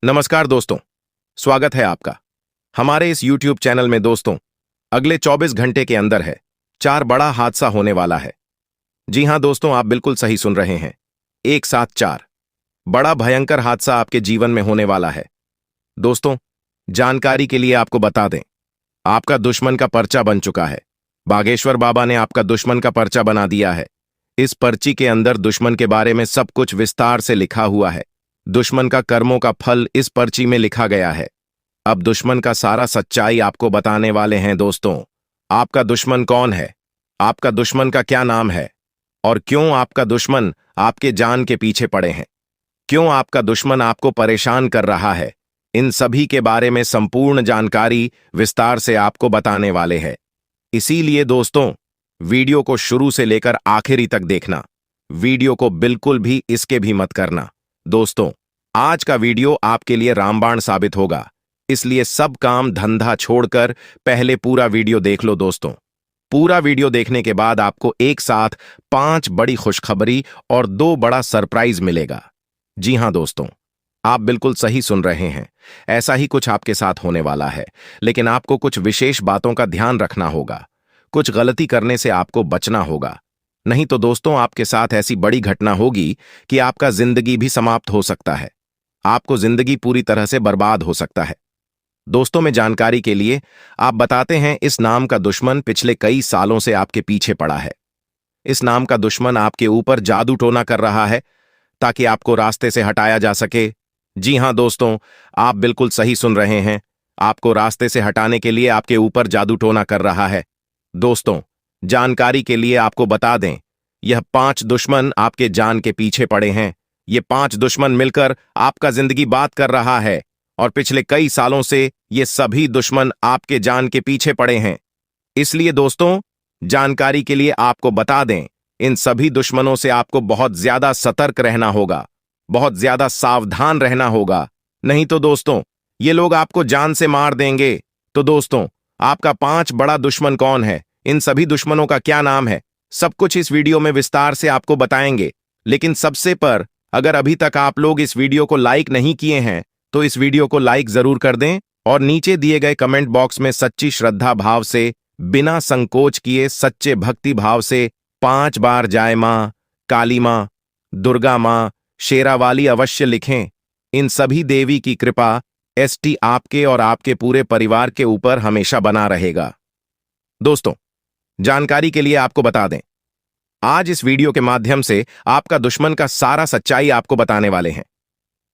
नमस्कार दोस्तों, स्वागत है आपका हमारे इस YouTube चैनल में। दोस्तों, अगले 24 घंटे के अंदर है 4 बड़ा हादसा होने वाला है। जी हां दोस्तों, आप बिल्कुल सही सुन रहे हैं। एक साथ 4 बड़ा भयंकर हादसा आपके जीवन में होने वाला है। दोस्तों, जानकारी के लिए आपको बता दें, आपका दुश्मन का पर्चा बन चुका है। बागेश्वर बाबा ने आपका दुश्मन का पर्चा बना दिया है। इस पर्ची के अंदर दुश्मन के बारे में सब कुछ विस्तार से लिखा हुआ है। दुश्मन का कर्मों का फल इस पर्ची में लिखा गया है। अब दुश्मन का सारा सच्चाई आपको बताने वाले हैं। दोस्तों, आपका दुश्मन कौन है, आपका दुश्मन का क्या नाम है और क्यों आपका दुश्मन आपके जान के पीछे पड़े हैं, क्यों आपका दुश्मन आपको परेशान कर रहा है, इन सभी के बारे में संपूर्ण जानकारी विस्तार से आपको बताने वाले हैं। इसीलिए दोस्तों, वीडियो को शुरू से लेकर आखिरी तक देखना। वीडियो को बिल्कुल भी इसके भी मत करना। दोस्तों, आज का वीडियो आपके लिए रामबाण साबित होगा, इसलिए सब काम धंधा छोड़कर पहले पूरा वीडियो देख लो। दोस्तों, पूरा वीडियो देखने के बाद आपको एक साथ 5 बड़ी खुशखबरी और 2 बड़ा सरप्राइज मिलेगा। जी हां दोस्तों, आप बिल्कुल सही सुन रहे हैं। ऐसा ही कुछ आपके साथ होने वाला है, लेकिन आपको कुछ विशेष बातों का ध्यान रखना होगा। कुछ गलती करने से आपको बचना होगा, नहीं तो दोस्तों आपके साथ ऐसी बड़ी घटना होगी कि आपका जिंदगी भी समाप्त हो सकता है। आपको जिंदगी पूरी तरह से बर्बाद हो सकता है। दोस्तों, में जानकारी के लिए आप बताते हैं, इस नाम का दुश्मन पिछले कई सालों से आपके पीछे पड़ा है। इस नाम का दुश्मन आपके ऊपर जादू टोना कर रहा है ताकि आपको रास्ते से हटाया जा सके। जी हां दोस्तों, आप बिल्कुल सही सुन रहे हैं। आपको रास्ते से हटाने के लिए आपके ऊपर जादू टोना कर रहा है। दोस्तों, जानकारी के लिए आपको बता दें, यह 5 दुश्मन आपके जान के पीछे पड़े हैं। ये 5 दुश्मन मिलकर आपका जिंदगी बात कर रहा है और पिछले कई सालों से ये सभी दुश्मन आपके जान के पीछे पड़े हैं। इसलिए दोस्तों, जानकारी के लिए आपको बता दें, इन सभी दुश्मनों से आपको बहुत ज्यादा सतर्क रहना होगा, बहुत ज्यादा सावधान रहना होगा, नहीं तो दोस्तों ये लोग आपको जान से मार देंगे। तो दोस्तों, आपका 5 बड़ा दुश्मन कौन है, इन सभी दुश्मनों का क्या नाम है, सब कुछ इस वीडियो में विस्तार से आपको बताएंगे। लेकिन सबसे पर, अगर अभी तक आप लोग इस वीडियो को लाइक नहीं किए हैं तो इस वीडियो को लाइक जरूर कर दें और नीचे दिए गए कमेंट बॉक्स में सच्ची श्रद्धा भाव से, बिना संकोच किए, सच्चे भक्ति भाव से 5 बार जय मां, काली मां, दुर्गा मां, शेरावाली अवश्य लिखें। इन सभी देवी की कृपा एसटी आपके और आपके पूरे परिवार के ऊपर हमेशा बना रहेगा। दोस्तों, जानकारी के लिए आपको बता दें, आज इस वीडियो के माध्यम से आपका दुश्मन का सारा सच्चाई आपको बताने वाले हैं।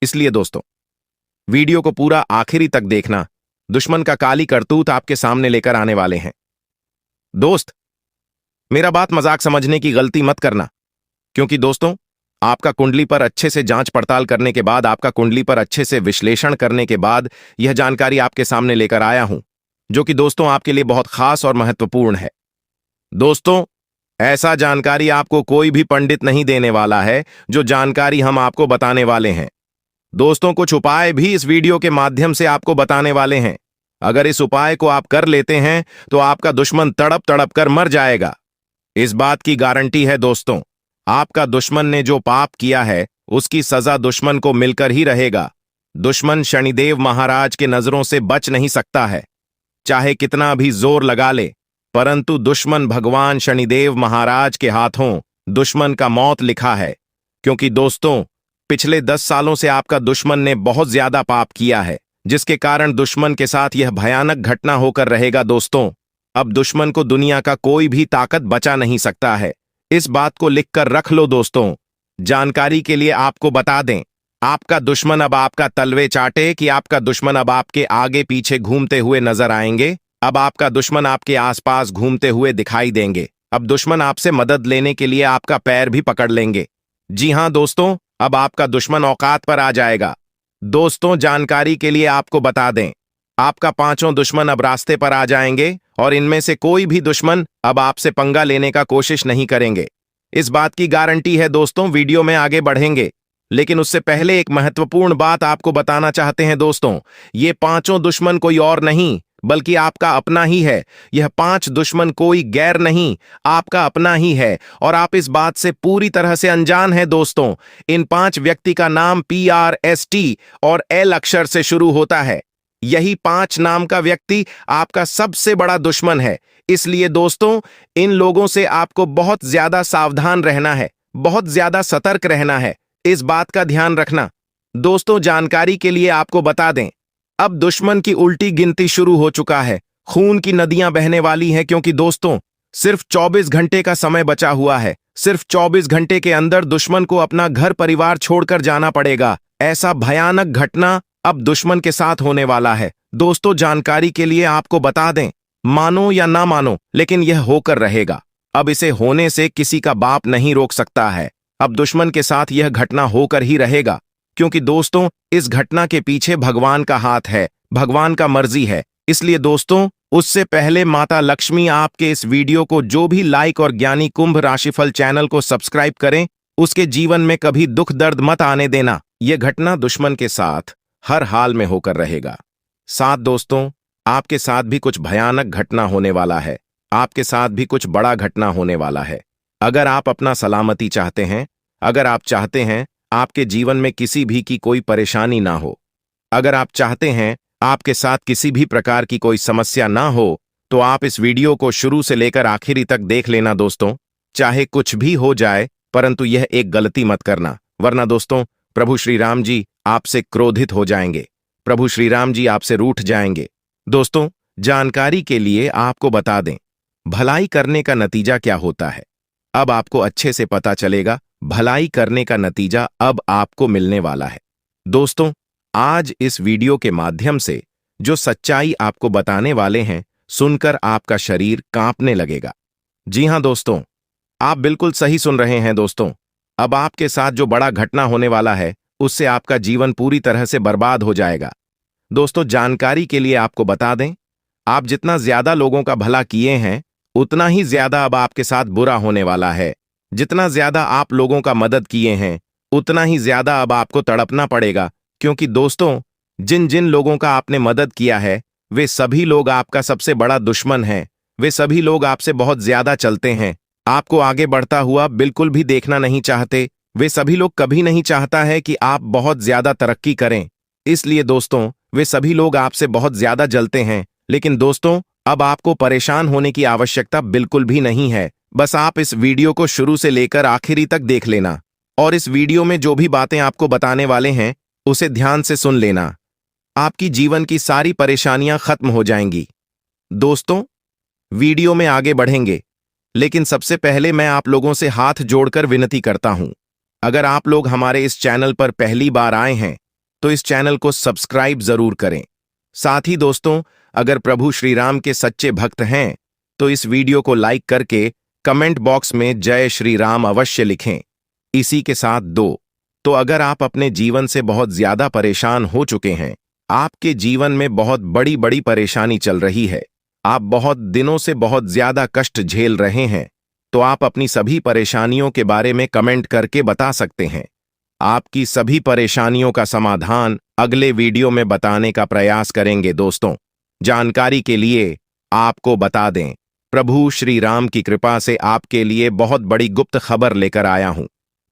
इसलिए दोस्तों, वीडियो को पूरा आखिरी तक देखना। दुश्मन का काली करतूत आपके सामने लेकर आने वाले हैं। दोस्त, मेरा बात मजाक समझने की गलती मत करना, क्योंकि दोस्तों आपका कुंडली पर अच्छे से जांच पड़ताल करने के बाद, आपका कुंडली पर अच्छे से विश्लेषण करने के बाद यह जानकारी आपके सामने लेकर आया हूं, जो कि दोस्तों आपके लिए बहुत खास और महत्वपूर्ण है। दोस्तों, ऐसा जानकारी आपको कोई भी पंडित नहीं देने वाला है, जो जानकारी हम आपको बताने वाले हैं। दोस्तों, कुछ उपाय भी इस वीडियो के माध्यम से आपको बताने वाले हैं। अगर इस उपाय को आप कर लेते हैं तो आपका दुश्मन तड़प तड़प कर मर जाएगा। इस बात की गारंटी है। दोस्तों, आपका दुश्मन ने जो पाप किया है उसकी सजा दुश्मन को मिलकर ही रहेगा। दुश्मन शनिदेव महाराज के नजरों से बच नहीं सकता है, चाहे कितना भी जोर लगा ले, परंतु दुश्मन भगवान शनिदेव महाराज के हाथों दुश्मन का मौत लिखा है। क्योंकि दोस्तों, पिछले 10 सालों से आपका दुश्मन ने बहुत ज्यादा पाप किया है, जिसके कारण दुश्मन के साथ यह भयानक घटना होकर रहेगा। दोस्तों, अब दुश्मन को दुनिया का कोई भी ताकत बचा नहीं सकता है। इस बात को लिखकर रख लो। दोस्तों, जानकारी के लिए आपको बता दें, आपका दुश्मन अब आपका तलवे चाटे कि आपका दुश्मन अब आपके आगे पीछे घूमते हुए नजर आएंगे। अब आपका दुश्मन आपके आसपास घूमते हुए दिखाई देंगे। अब दुश्मन आपसे मदद लेने के लिए आपका पैर भी पकड़ लेंगे। जी हां दोस्तों, अब आपका दुश्मन औकात पर आ जाएगा। दोस्तों, जानकारी के लिए आपको बता दें, आपका 5 दुश्मन अब रास्ते पर आ जाएंगे और इनमें से कोई भी दुश्मन अब आपसे पंगा लेने का कोशिश नहीं करेंगे। इस बात की गारंटी है। दोस्तों, वीडियो में आगे बढ़ेंगे, लेकिन उससे पहले एक महत्वपूर्ण बात आपको बताना चाहते हैं। दोस्तों, ये 5 दुश्मन कोई और नहीं बल्कि आपका अपना ही है। यह 5 दुश्मन कोई गैर नहीं, आपका अपना ही है और आप इस बात से पूरी तरह से अनजान हैं दोस्तों। इन 5 व्यक्ति का नाम PRST और L अक्षर से शुरू होता है। यही 5 नाम का व्यक्ति आपका सबसे बड़ा दुश्मन है। इसलिए दोस्तों, इन लोगों से आपको बहुत ज्यादा सावधान रहना है, बहुत ज्यादा सतर्क रहना है। इस बात का ध्यान रखना। दोस्तों, जानकारी के लिए आपको बता दें, अब दुश्मन की उल्टी गिनती शुरू हो चुका है। खून की नदियां बहने वाली हैं, क्योंकि दोस्तों सिर्फ 24 घंटे का समय बचा हुआ है। सिर्फ 24 घंटे के अंदर दुश्मन को अपना घर परिवार छोड़कर जाना पड़ेगा। ऐसा भयानक घटना अब दुश्मन के साथ होने वाला है। दोस्तों, जानकारी के लिए आपको बता दें, मानो या ना मानो, लेकिन यह होकर रहेगा। अब इसे होने से किसी का बाप नहीं रोक सकता है। अब दुश्मन के साथ यह घटना होकर ही रहेगा, क्योंकि दोस्तों इस घटना के पीछे भगवान का हाथ है, भगवान का मर्जी है। इसलिए दोस्तों, उससे पहले माता लक्ष्मी आपके इस वीडियो को जो भी लाइक और ज्ञानी कुंभ राशिफल चैनल को सब्सक्राइब करें, उसके जीवन में कभी दुख दर्द मत आने देना। यह घटना दुश्मन के साथ हर हाल में होकर रहेगा। साथ दोस्तों, आपके साथ भी कुछ भयानक घटना होने वाला है। आपके साथ भी कुछ बड़ा घटना होने वाला है। अगर आप अपना सलामती चाहते हैं, अगर आप चाहते हैं आपके जीवन में किसी भी की कोई परेशानी ना हो, अगर आप चाहते हैं आपके साथ किसी भी प्रकार की कोई समस्या ना हो, तो आप इस वीडियो को शुरू से लेकर आखिरी तक देख लेना दोस्तों। चाहे कुछ भी हो जाए, परंतु यह एक गलती मत करना, वरना दोस्तों प्रभु श्री राम जी आपसे क्रोधित हो जाएंगे, प्रभु श्री राम जी आपसे रूठ जाएंगे। दोस्तों, जानकारी के लिए आपको बता दें, भलाई करने का नतीजा क्या होता है। अब आपको अच्छे से पता चलेगा, भलाई करने का नतीजा अब आपको मिलने वाला है। दोस्तों, आज इस वीडियो के माध्यम से जो सच्चाई आपको बताने वाले हैं, सुनकर आपका शरीर कांपने लगेगा। जी हां दोस्तों, आप बिल्कुल सही सुन रहे हैं दोस्तों। अब आपके साथ जो बड़ा घटना होने वाला है, उससे आपका जीवन पूरी तरह से बर्बाद हो जाएगा। दोस्तों, जानकारी के लिए आपको बता दें, आप जितना ज्यादा लोगों का भला किए हैं, उतना ही ज्यादा अब आपके साथ बुरा होने वाला है। जितना ज्यादा आप लोगों का मदद किए हैं, उतना ही ज्यादा अब आपको तड़पना पड़ेगा, क्योंकि दोस्तों जिन जिन लोगों का आपने मदद किया है, वे सभी लोग आपका सबसे बड़ा दुश्मन हैं। वे सभी लोग आपसे बहुत ज्यादा चलते हैं, आपको आगे बढ़ता हुआ बिल्कुल भी देखना नहीं चाहते। वे सभी लोग कभी नहीं चाहता है कि आप बहुत ज्यादा तरक्की करें। इसलिए दोस्तों, वे सभी लोग आपसे बहुत ज्यादा जलते हैं। लेकिन दोस्तों, अब आपको परेशान होने की आवश्यकता बिल्कुल भी नहीं है। बस आप इस वीडियो को शुरू से लेकर आखिरी तक देख लेना, और इस वीडियो में जो भी बातें आपको बताने वाले हैं, उसे ध्यान से सुन लेना। आपकी जीवन की सारी परेशानियां खत्म हो जाएंगी। दोस्तों, वीडियो में आगे बढ़ेंगे, लेकिन सबसे पहले मैं आप लोगों से हाथ जोड़कर विनती करता हूं, अगर आप लोग हमारे इस चैनल पर पहली बार आए हैं, तो इस चैनल को सब्सक्राइब जरूर करें। साथ ही दोस्तों, अगर प्रभु श्री राम के सच्चे भक्त हैं, तो इस वीडियो को लाइक करके कमेंट बॉक्स में जय श्री राम अवश्य लिखें। इसी के साथ तो अगर आप अपने जीवन से बहुत ज्यादा परेशान हो चुके हैं, आपके जीवन में बहुत बड़ी बड़ी परेशानी चल रही है, आप बहुत दिनों से बहुत ज्यादा कष्ट झेल रहे हैं, तो आप अपनी सभी परेशानियों के बारे में कमेंट करके बता सकते हैं। आपकी सभी परेशानियों का समाधान अगले वीडियो में बताने का प्रयास करेंगे। दोस्तों, जानकारी के लिए आपको बता दें, प्रभु श्री राम की कृपा से आपके लिए बहुत बड़ी गुप्त खबर लेकर आया हूं,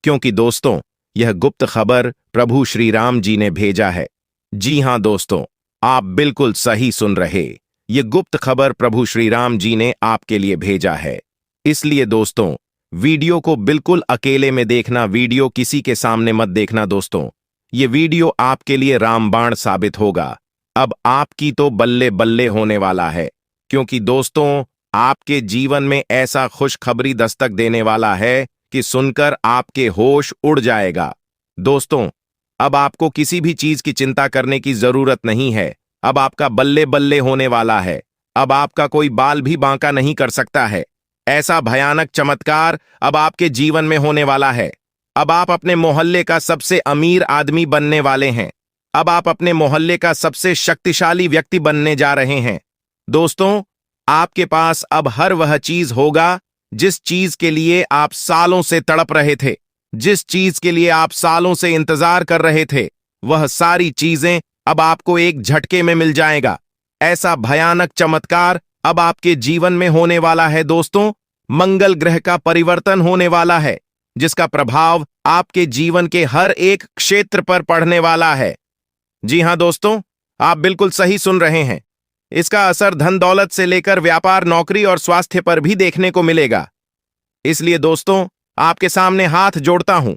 क्योंकि दोस्तों यह गुप्त खबर प्रभु श्री राम जी ने भेजा है। जी हां दोस्तों, आप बिल्कुल सही सुन रहे, यह गुप्त खबर प्रभु श्री राम जी ने आपके लिए भेजा है। इसलिए दोस्तों, वीडियो को बिल्कुल अकेले में देखना, वीडियो किसी के सामने मत देखना। दोस्तों, ये वीडियो आपके लिए रामबाण साबित होगा। अब आपकी तो बल्ले बल्ले होने वाला है, क्योंकि दोस्तों आपके जीवन में ऐसा खुशखबरी दस्तक देने वाला है कि सुनकर आपके होश उड़ जाएगा। दोस्तों, अब आपको किसी भी चीज की चिंता करने की जरूरत नहीं है। अब आपका बल्ले बल्ले होने वाला है। अब आपका कोई बाल भी बांका नहीं कर सकता है। ऐसा भयानक चमत्कार अब आपके जीवन में होने वाला है। अब आप अपने मोहल्ले का सबसे अमीर आदमी बनने वाले हैं। अब आप अपने मोहल्ले का सबसे शक्तिशाली व्यक्ति बनने जा रहे हैं। दोस्तों, आपके पास अब हर वह चीज होगा जिस चीज के लिए आप सालों से तड़प रहे थे, जिस चीज के लिए आप सालों से इंतजार कर रहे थे, वह सारी चीजें अब आपको एक झटके में मिल जाएगा। ऐसा भयानक चमत्कार अब आपके जीवन में होने वाला है दोस्तों। मंगल ग्रह का परिवर्तन होने वाला है, जिसका प्रभाव आपके जीवन के हर एक क्षेत्र पर पड़ने वाला है। जी हां दोस्तों, आप बिल्कुल सही सुन रहे हैं। इसका असर धन दौलत से लेकर व्यापार, नौकरी और स्वास्थ्य पर भी देखने को मिलेगा। इसलिए दोस्तों, आपके सामने हाथ जोड़ता हूं,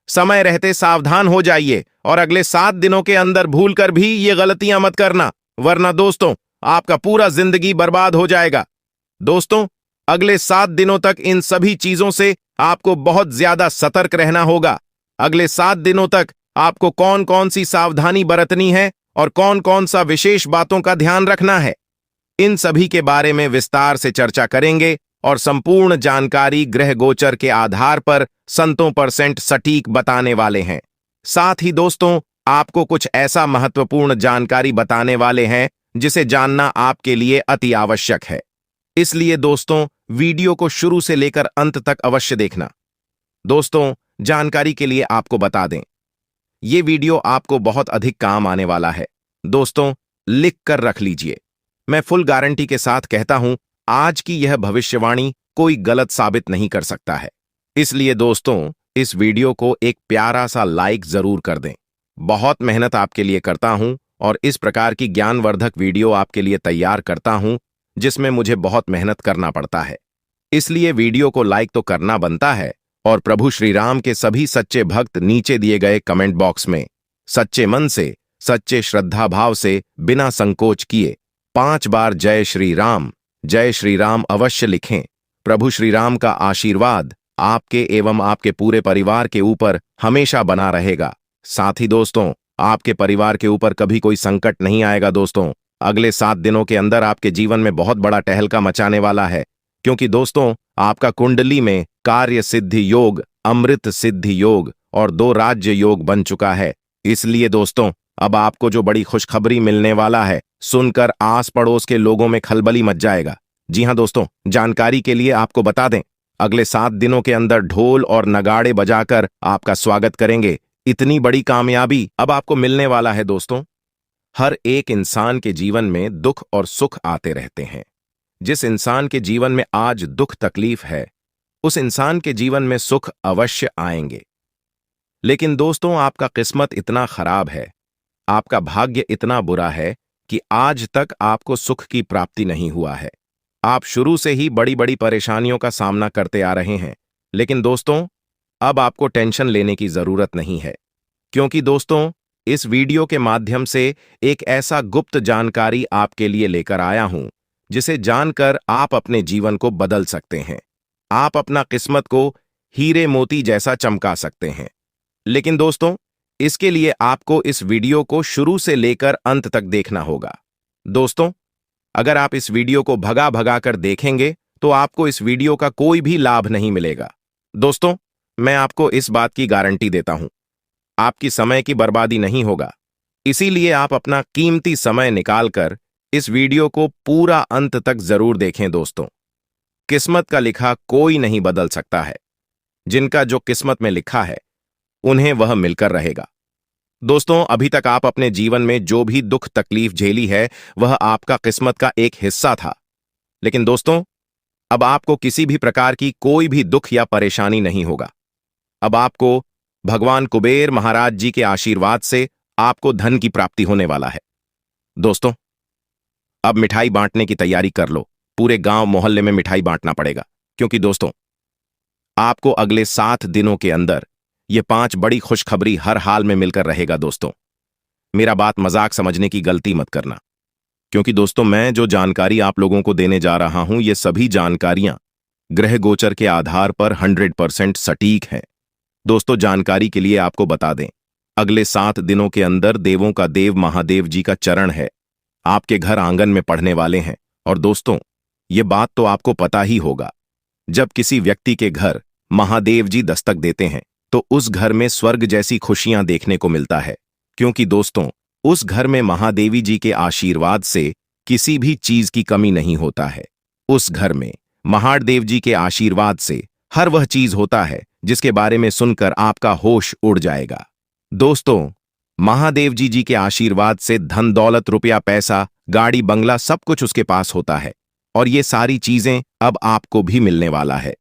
समय रहते सावधान हो जाइए और अगले 7 दिनों के अंदर भूलकर भी ये गलतियां मत करना, वरना दोस्तों आपका पूरा जिंदगी बर्बाद हो जाएगा। दोस्तों, अगले 7 दिनों तक इन सभी चीजों से आपको बहुत ज्यादा सतर्क रहना होगा। अगले 7 दिनों तक आपको कौन कौन सी सावधानी बरतनी है और कौन कौन सा विशेष बातों का ध्यान रखना है, इन सभी के बारे में विस्तार से चर्चा करेंगे और संपूर्ण जानकारी ग्रह गोचर के आधार पर 100% सटीक बताने वाले हैं। साथ ही दोस्तों, आपको कुछ ऐसा महत्वपूर्ण जानकारी बताने वाले हैं जिसे जानना आपके लिए अति आवश्यक है। इसलिए दोस्तों, वीडियो को शुरू से लेकर अंत तक अवश्य देखना। दोस्तों, जानकारी के लिए आपको बता दें, ये वीडियो आपको बहुत अधिक काम आने वाला है। दोस्तों, लिख कर रख लीजिए। मैं फुल गारंटी के साथ कहता हूं, आज की यह भविष्यवाणी कोई गलत साबित नहीं कर सकता है। इसलिए दोस्तों, इस वीडियो को एक प्यारा सा लाइक जरूर कर दें। बहुत मेहनत आपके लिए करता हूं और इस प्रकार की ज्ञानवर्धक वीडियो आपके लिए तैयार करता हूं, जिसमें मुझे बहुत मेहनत करना पड़ता है। इसलिए वीडियो को लाइक तो करना बनता है और प्रभु श्री राम के सभी सच्चे भक्त नीचे दिए गए कमेंट बॉक्स में सच्चे मन से, सच्चे श्रद्धा भाव से, बिना संकोच किए 5 बार जय श्री राम अवश्य लिखें। प्रभु श्री राम का आशीर्वाद आपके एवं आपके पूरे परिवार के ऊपर हमेशा बना रहेगा। साथ ही दोस्तों, आपके परिवार के ऊपर कभी कोई संकट नहीं आएगा। दोस्तों, अगले 7 दिनों के अंदर आपके जीवन में बहुत बड़ा टहलका मचाने वाला है, क्योंकि दोस्तों, आपका कुंडली में कार्य सिद्धि योग, अमृत सिद्धि योग और 2 राज्य योग बन चुका है। इसलिए दोस्तों, अब आपको जो बड़ी खुशखबरी मिलने वाला है, सुनकर आस पड़ोस के लोगों में खलबली मच जाएगा। जी हां दोस्तों, जानकारी के लिए आपको बता दें, अगले 7 दिनों के अंदर ढोल और नगाड़े बजाकर आपका स्वागत करेंगे। इतनी बड़ी कामयाबी अब आपको मिलने वाला है। दोस्तों, हर एक इंसान के जीवन में दुख और सुख आते रहते हैं। जिस इंसान के जीवन में आज दुख तकलीफ है, उस इंसान के जीवन में सुख अवश्य आएंगे। लेकिन दोस्तों, आपका किस्मत इतना खराब है, आपका भाग्य इतना बुरा है कि आज तक आपको सुख की प्राप्ति नहीं हुआ है। आप शुरू से ही बड़ी बड़ी परेशानियों का सामना करते आ रहे हैं। लेकिन दोस्तों, अब आपको टेंशन लेने की जरूरत नहीं है, क्योंकि दोस्तों, इस वीडियो के माध्यम से एक ऐसा गुप्त जानकारी आपके लिए लेकर आया हूं, जिसे जानकर आप अपने जीवन को बदल सकते हैं। आप अपना किस्मत को हीरे मोती जैसा चमका सकते हैं। लेकिन दोस्तों, इसके लिए आपको इस वीडियो को शुरू से लेकर अंत तक देखना होगा। दोस्तों, अगर आप इस वीडियो को भगा भगा कर देखेंगे तो आपको इस वीडियो का कोई भी लाभ नहीं मिलेगा। दोस्तों, मैं आपको इस बात की गारंटी देता हूं, आपकी समय की बर्बादी नहीं होगा। इसीलिए आप अपना कीमती समय निकालकर इस वीडियो को पूरा अंत तक जरूर देखें। दोस्तों, किस्मत का लिखा कोई नहीं बदल सकता है। जिनका जो किस्मत में लिखा है, उन्हें वह मिलकर रहेगा। दोस्तों, अभी तक आप अपने जीवन में जो भी दुख तकलीफ झेली है, वह आपका किस्मत का एक हिस्सा था। लेकिन दोस्तों, अब आपको किसी भी प्रकार की कोई भी दुख या परेशानी नहीं होगा। अब आपको भगवान कुबेर महाराज जी के आशीर्वाद से आपको धन की प्राप्ति होने वाला है। दोस्तों, अब मिठाई बांटने की तैयारी कर लो। पूरे गांव मोहल्ले में मिठाई बांटना पड़ेगा, क्योंकि दोस्तों, आपको अगले 7 दिनों के अंदर ये 5 बड़ी खुशखबरी हर हाल में मिलकर रहेगा। दोस्तों, मेरा बात मजाक समझने की गलती मत करना, क्योंकि दोस्तों, मैं जो जानकारी आप लोगों को देने जा रहा हूं, ये सभी जानकारियां ग्रह गोचर के आधार पर 100% सटीक हैं। दोस्तों, जानकारी के लिए आपको बता दें, अगले 7 दिनों के अंदर देवों का देव महादेव जी का चरण है, आपके घर आंगन में पढ़ने वाले हैं। और दोस्तों, ये बात तो आपको पता ही होगा, जब किसी व्यक्ति के घर महादेव जी दस्तक देते हैं तो उस घर में स्वर्ग जैसी खुशियां देखने को मिलता है, क्योंकि दोस्तों, उस घर में महादेवी जी के आशीर्वाद से किसी भी चीज की कमी नहीं होता है। उस घर में महादेव जी के आशीर्वाद से हर वह चीज होता है जिसके बारे में सुनकर आपका होश उड़ जाएगा। दोस्तों, महादेव जी के आशीर्वाद से धन दौलत रुपया पैसा गाड़ी, बंगला, सब कुछ उसके पास होता है। और ये सारी चीजें अब आपको भी मिलने वाला है,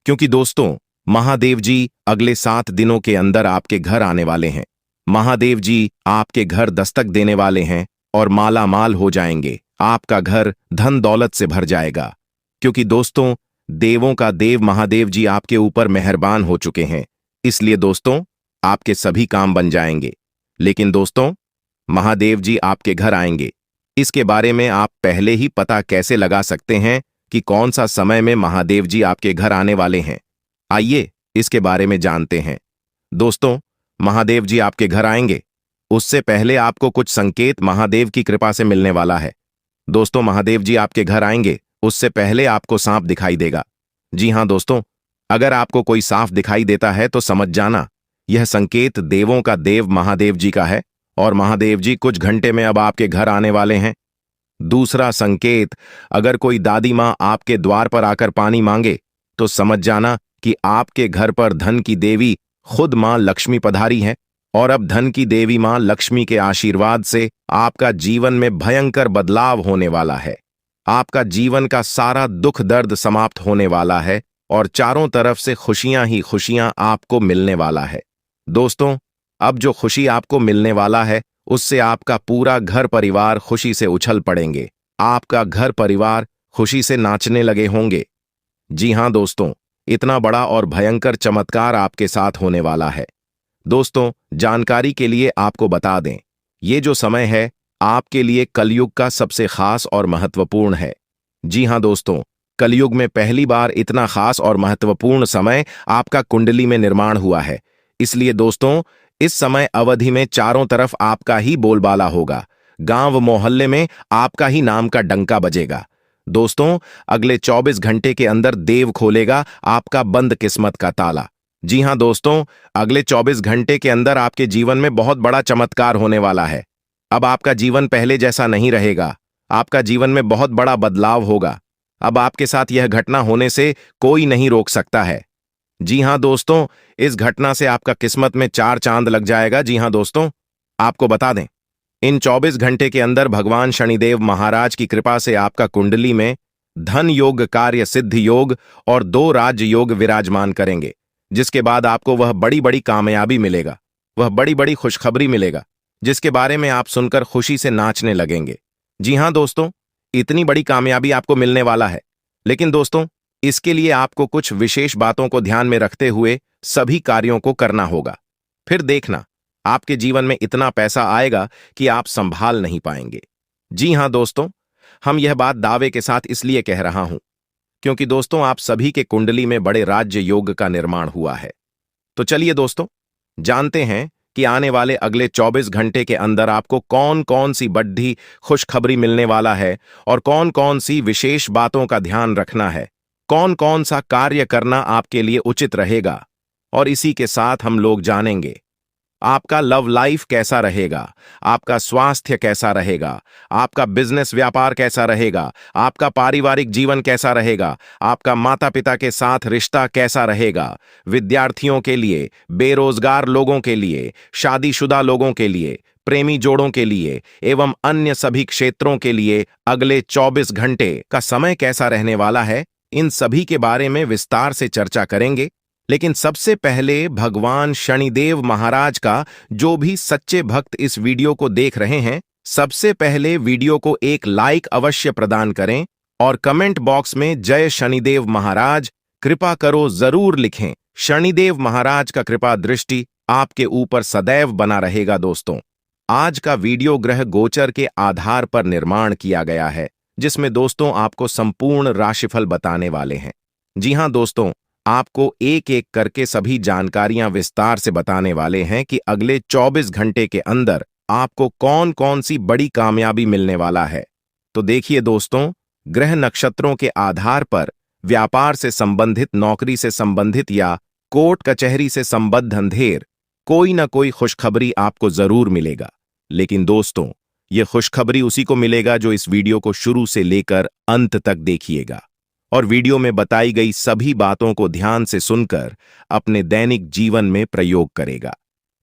क्योंकि दोस्तों महादेव जी अगले 7 दिनों के अंदर आपके घर आने वाले हैं। महादेव जी आपके घर दस्तक देने वाले हैं और माला माल हो जाएंगे। आपका घर धन दौलत से भर जाएगा, क्योंकि दोस्तों देवों का देव महादेव जी आपके ऊपर मेहरबान हो चुके हैं। इसलिए दोस्तों आपके सभी काम बन जाएंगे। लेकिन दोस्तों महादेव जी आपके घर आएंगे, इसके बारे में आप पहले ही पता कैसे लगा सकते हैं कि कौन सा समय में महादेव जी आपके घर आने वाले हैं? आइए इसके बारे में जानते हैं। दोस्तों महादेव जी आपके घर आएंगे, उससे पहले आपको कुछ संकेत महादेव की कृपा से मिलने वाला है। दोस्तों महादेव जी आपके घर आएंगे, उससे पहले आपको सांप दिखाई देगा। जी हां दोस्तों, अगर आपको कोई सांप दिखाई देता है तो समझ जाना यह संकेत देवों का देव महादेव जी का है और महादेव जी कुछ घंटे में अब आपके घर आने वाले हैं। दूसरा संकेत, अगर कोई दादी मां आपके द्वार पर आकर पानी मांगे तो समझ जाना कि आपके घर पर धन की देवी खुद मां लक्ष्मी पधारी है और अब धन की देवी मां लक्ष्मी के आशीर्वाद से आपका जीवन में भयंकर बदलाव होने वाला है। आपका जीवन का सारा दुख दर्द समाप्त होने वाला है और चारों तरफ से खुशियां ही खुशियां आपको मिलने वाला है। दोस्तों अब जो खुशी आपको मिलने वाला है उससे आपका पूरा घर परिवार खुशी से उछल पड़ेंगे। आपका घर परिवार खुशी से नाचने लगे होंगे। जी हां दोस्तों, इतना बड़ा और भयंकर चमत्कार आपके साथ होने वाला है। दोस्तों जानकारी के लिए आपको बता दें, ये जो समय है आपके लिए कलयुग का सबसे खास और महत्वपूर्ण है। जी हां दोस्तों, कलयुग में पहली बार इतना खास और महत्वपूर्ण समय आपका कुंडली में निर्माण हुआ है। इसलिए दोस्तों इस समय अवधि में चारों तरफ आपका ही बोलबाला होगा। गांव मोहल्ले में आपका ही नाम का डंका बजेगा। दोस्तों अगले 24 घंटे के अंदर देव खोलेगा आपका बंद किस्मत का ताला। जी हां दोस्तों, अगले 24 घंटे के अंदर आपके जीवन में बहुत बड़ा चमत्कार होने वाला है। अब आपका जीवन पहले जैसा नहीं रहेगा। आपका जीवन में बहुत बड़ा बदलाव होगा। अब आपके साथ यह घटना होने से कोई नहीं रोक सकता है। जी हां दोस्तों, इस घटना से आपका किस्मत में 4 चांद लग जाएगा। जी हां दोस्तों, आपको बता दें, इन 24 घंटे के अंदर भगवान शनिदेव महाराज की कृपा से आपका कुंडली में धन योग, कार्य सिद्धि योग और 2 राज्य योग विराजमान करेंगे, जिसके बाद आपको वह बड़ी बड़ी कामयाबी मिलेगा, वह बड़ी बड़ी खुशखबरी मिलेगा, जिसके बारे में आप सुनकर खुशी से नाचने लगेंगे। जी हां दोस्तों, इतनी बड़ी कामयाबी आपको मिलने वाला है। लेकिन दोस्तों इसके लिए आपको कुछ विशेष बातों को ध्यान में रखते हुए सभी कार्यों को करना होगा। फिर देखना आपके जीवन में इतना पैसा आएगा कि आप संभाल नहीं पाएंगे। जी हां दोस्तों, हम यह बात दावे के साथ इसलिए कह रहा हूं क्योंकि दोस्तों आप सभी के कुंडली में बड़े राज्य योग का निर्माण हुआ है। तो चलिए दोस्तों जानते हैं कि आने वाले अगले 24 घंटे के अंदर आपको कौन कौन सी बड़ी खुशखबरी मिलने वाला है और कौन कौन सी विशेष बातों का ध्यान रखना है, कौन कौन सा कार्य करना आपके लिए उचित रहेगा। और इसी के साथ हम लोग जानेंगे आपका लव लाइफ कैसा रहेगा, आपका स्वास्थ्य कैसा रहेगा, आपका बिजनेस व्यापार कैसा रहेगा, आपका पारिवारिक जीवन कैसा रहेगा, आपका माता पिता के साथ रिश्ता कैसा रहेगा, विद्यार्थियों के लिए, बेरोजगार लोगों के लिए, शादीशुदा लोगों के लिए, प्रेमी जोड़ों के लिए एवं अन्य सभी क्षेत्रों के लिए अगले 24 घंटे का समय कैसा रहने वाला है, इन सभी के बारे में विस्तार से चर्चा करेंगे। लेकिन सबसे पहले भगवान शनिदेव महाराज का जो भी सच्चे भक्त इस वीडियो को देख रहे हैं, सबसे पहले वीडियो को एक लाइक अवश्य प्रदान करें और कमेंट बॉक्स में जय शनिदेव महाराज कृपा करो जरूर लिखें। शनिदेव महाराज का कृपा दृष्टि आपके ऊपर सदैव बना रहेगा। दोस्तों आज का वीडियो ग्रह गोचर के आधार पर निर्माण किया गया है, जिसमें दोस्तों आपको संपूर्ण राशिफल बताने वाले हैं। जी हां दोस्तों, आपको एक एक करके सभी जानकारियां विस्तार से बताने वाले हैं कि अगले 24 घंटे के अंदर आपको कौन कौन सी बड़ी कामयाबी मिलने वाला है। तो देखिए दोस्तों, ग्रह नक्षत्रों के आधार पर व्यापार से संबंधित, नौकरी से संबंधित या कोर्ट कचहरी से संबद्ध अंधेर कोई ना कोई खुशखबरी आपको जरूर मिलेगा। लेकिन दोस्तों यह खुशखबरी उसी को मिलेगा जो इस वीडियो को शुरू से लेकर अंत तक देखिएगा और वीडियो में बताई गई सभी बातों को ध्यान से सुनकर अपने दैनिक जीवन में प्रयोग करेगा।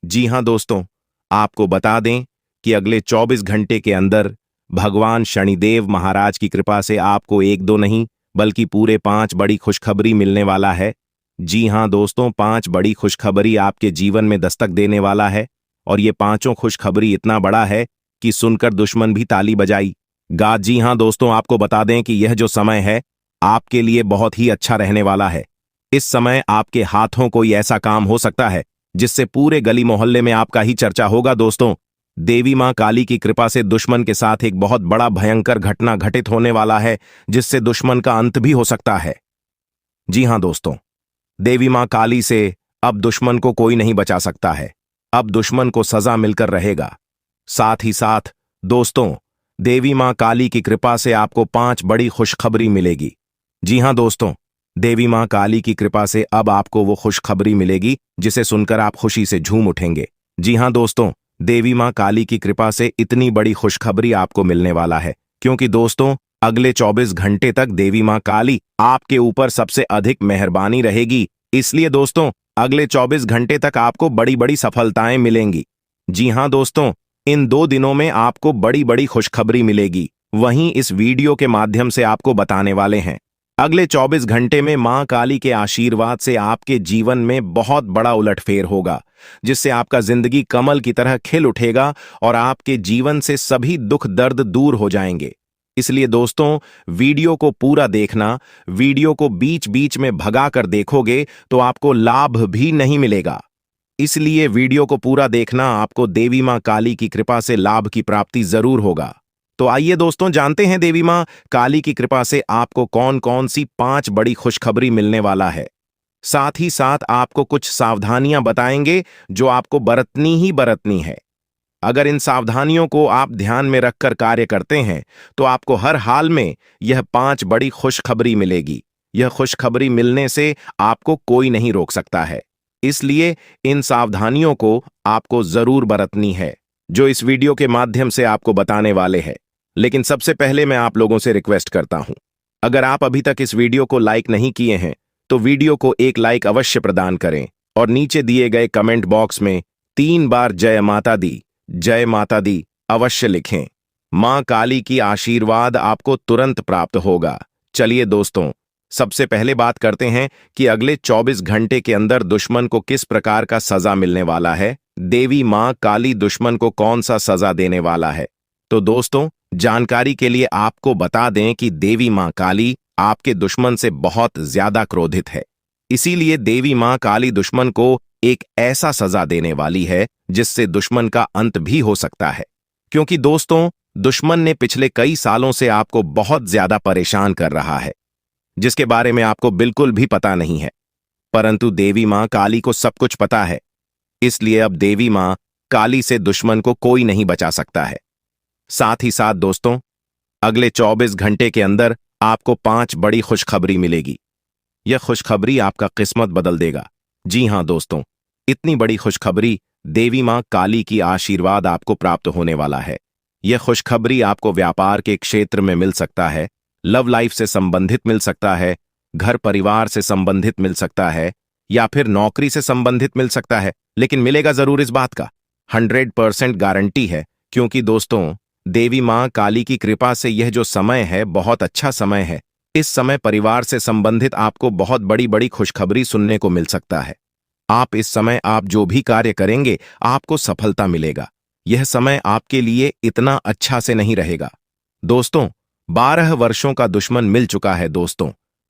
जी हां दोस्तों, आपको बता दें कि अगले 24 घंटे के अंदर भगवान शनिदेव महाराज की कृपा से आपको एक दो नहीं बल्कि पूरे 5 बड़ी खुशखबरी मिलने वाला है। जी हाँ दोस्तों, 5 बड़ी खुशखबरी आपके जीवन में दस्तक देने वाला है और ये पांचों खुशखबरी इतना बड़ा है कि सुनकर दुश्मन भी ताली बजाई गा। जी हाँ दोस्तों, आपको बता दें कि यह जो समय है आपके लिए बहुत ही अच्छा रहने वाला है। इस समय आपके हाथों कोई ऐसा काम हो सकता है जिससे पूरे गली मोहल्ले में आपका ही चर्चा होगा। दोस्तों, देवी मां काली की कृपा से दुश्मन के साथ एक बहुत बड़ा भयंकर घटना घटित होने वाला है जिससे दुश्मन का अंत भी हो सकता है। जी हां दोस्तों, देवी मां काली से अब दुश्मन को कोई नहीं बचा सकता है। अब दुश्मन को सजा मिलकर रहेगा। साथ ही साथ दोस्तों, देवी मां काली की कृपा से आपको 5 बड़ी खुशखबरी मिलेगी। जी हां दोस्तों, देवी मां काली की कृपा से अब आपको वो खुशखबरी मिलेगी जिसे सुनकर आप खुशी से झूम उठेंगे। जी हां दोस्तों, देवी मां काली की कृपा से इतनी बड़ी खुशखबरी आपको मिलने वाला है क्योंकि दोस्तों अगले 24 घंटे तक देवी मां काली आपके ऊपर सबसे अधिक मेहरबानी रहेगी। इसलिए दोस्तों अगले 24 घंटे तक आपको बड़ी बड़ी सफलताएं मिलेंगी। जी हां दोस्तों, इन 2 दिनों में आपको बड़ी बड़ी खुशखबरी मिलेगी। वहीं इस वीडियो के माध्यम से आपको बताने वाले हैं अगले 24 घंटे में मां काली के आशीर्वाद से आपके जीवन में बहुत बड़ा उलटफेर होगा जिससे आपका जिंदगी कमल की तरह खिल उठेगा और आपके जीवन से सभी दुख दर्द दूर हो जाएंगे। इसलिए दोस्तों वीडियो को पूरा देखना। वीडियो को बीच बीच में भगा कर देखोगे तो आपको लाभ भी नहीं मिलेगा। इसलिए वीडियो को पूरा देखना, आपको देवी मां काली की कृपा से लाभ की प्राप्ति जरूर होगा। तो आइए दोस्तों जानते हैं देवी मां काली की कृपा से आपको कौन कौन सी 5 बड़ी खुशखबरी मिलने वाला है। साथ ही साथ आपको कुछ सावधानियां बताएंगे जो आपको बरतनी ही बरतनी है। अगर इन सावधानियों को आप ध्यान में रखकर कार्य करते हैं तो आपको हर हाल में यह 5 बड़ी खुशखबरी मिलेगी। यह खुशखबरी मिलने से आपको कोई नहीं रोक सकता है। इसलिए इन सावधानियों को आपको जरूर बरतनी है जो इस वीडियो के माध्यम से आपको बताने वाले हैं। लेकिन सबसे पहले मैं आप लोगों से रिक्वेस्ट करता हूं, अगर आप अभी तक इस वीडियो को लाइक नहीं किए हैं तो वीडियो को एक लाइक अवश्य प्रदान करें और नीचे दिए गए कमेंट बॉक्स में 3 बार जय माता दी अवश्य लिखें। मां काली की आशीर्वाद आपको तुरंत प्राप्त होगा। चलिए दोस्तों, सबसे पहले बात करते हैं कि अगले 24 घंटे के अंदर दुश्मन को किस प्रकार का सजा मिलने वाला है। देवी मां काली दुश्मन को कौन सा सजा देने वाला है। तो दोस्तों जानकारी के लिए आपको बता दें कि देवी मां काली आपके दुश्मन से बहुत ज्यादा क्रोधित है। इसीलिए देवी मां काली दुश्मन को एक ऐसा सजा देने वाली है जिससे दुश्मन का अंत भी हो सकता है। क्योंकि दोस्तों दुश्मन ने पिछले कई सालों से आपको बहुत ज्यादा परेशान कर रहा है जिसके बारे में आपको बिल्कुल भी पता नहीं है, परंतु देवी मां काली को सब कुछ पता है। इसलिए अब देवी मां काली से दुश्मन को कोई नहीं बचा सकता है। साथ ही साथ दोस्तों अगले 24 घंटे के अंदर आपको 5 बड़ी खुशखबरी मिलेगी। यह खुशखबरी आपका किस्मत बदल देगा। जी हां दोस्तों, इतनी बड़ी खुशखबरी देवी मां काली की आशीर्वाद आपको प्राप्त होने वाला है। यह खुशखबरी आपको व्यापार के क्षेत्र में मिल सकता है, लव लाइफ से संबंधित मिल सकता है, घर परिवार से संबंधित मिल सकता है या फिर नौकरी से संबंधित मिल सकता है। लेकिन मिलेगा जरूर, इस बात का 100% गारंटी है। क्योंकि दोस्तों देवी मां काली की कृपा से यह जो समय है बहुत अच्छा समय है। इस समय परिवार से संबंधित आपको बहुत बड़ी बड़ी खुशखबरी सुनने को मिल सकता है। इस समय आप जो भी कार्य करेंगे आपको सफलता मिलेगा। यह समय आपके लिए इतना अच्छा से नहीं रहेगा। दोस्तों 12 वर्षों का दुश्मन मिल चुका है। दोस्तों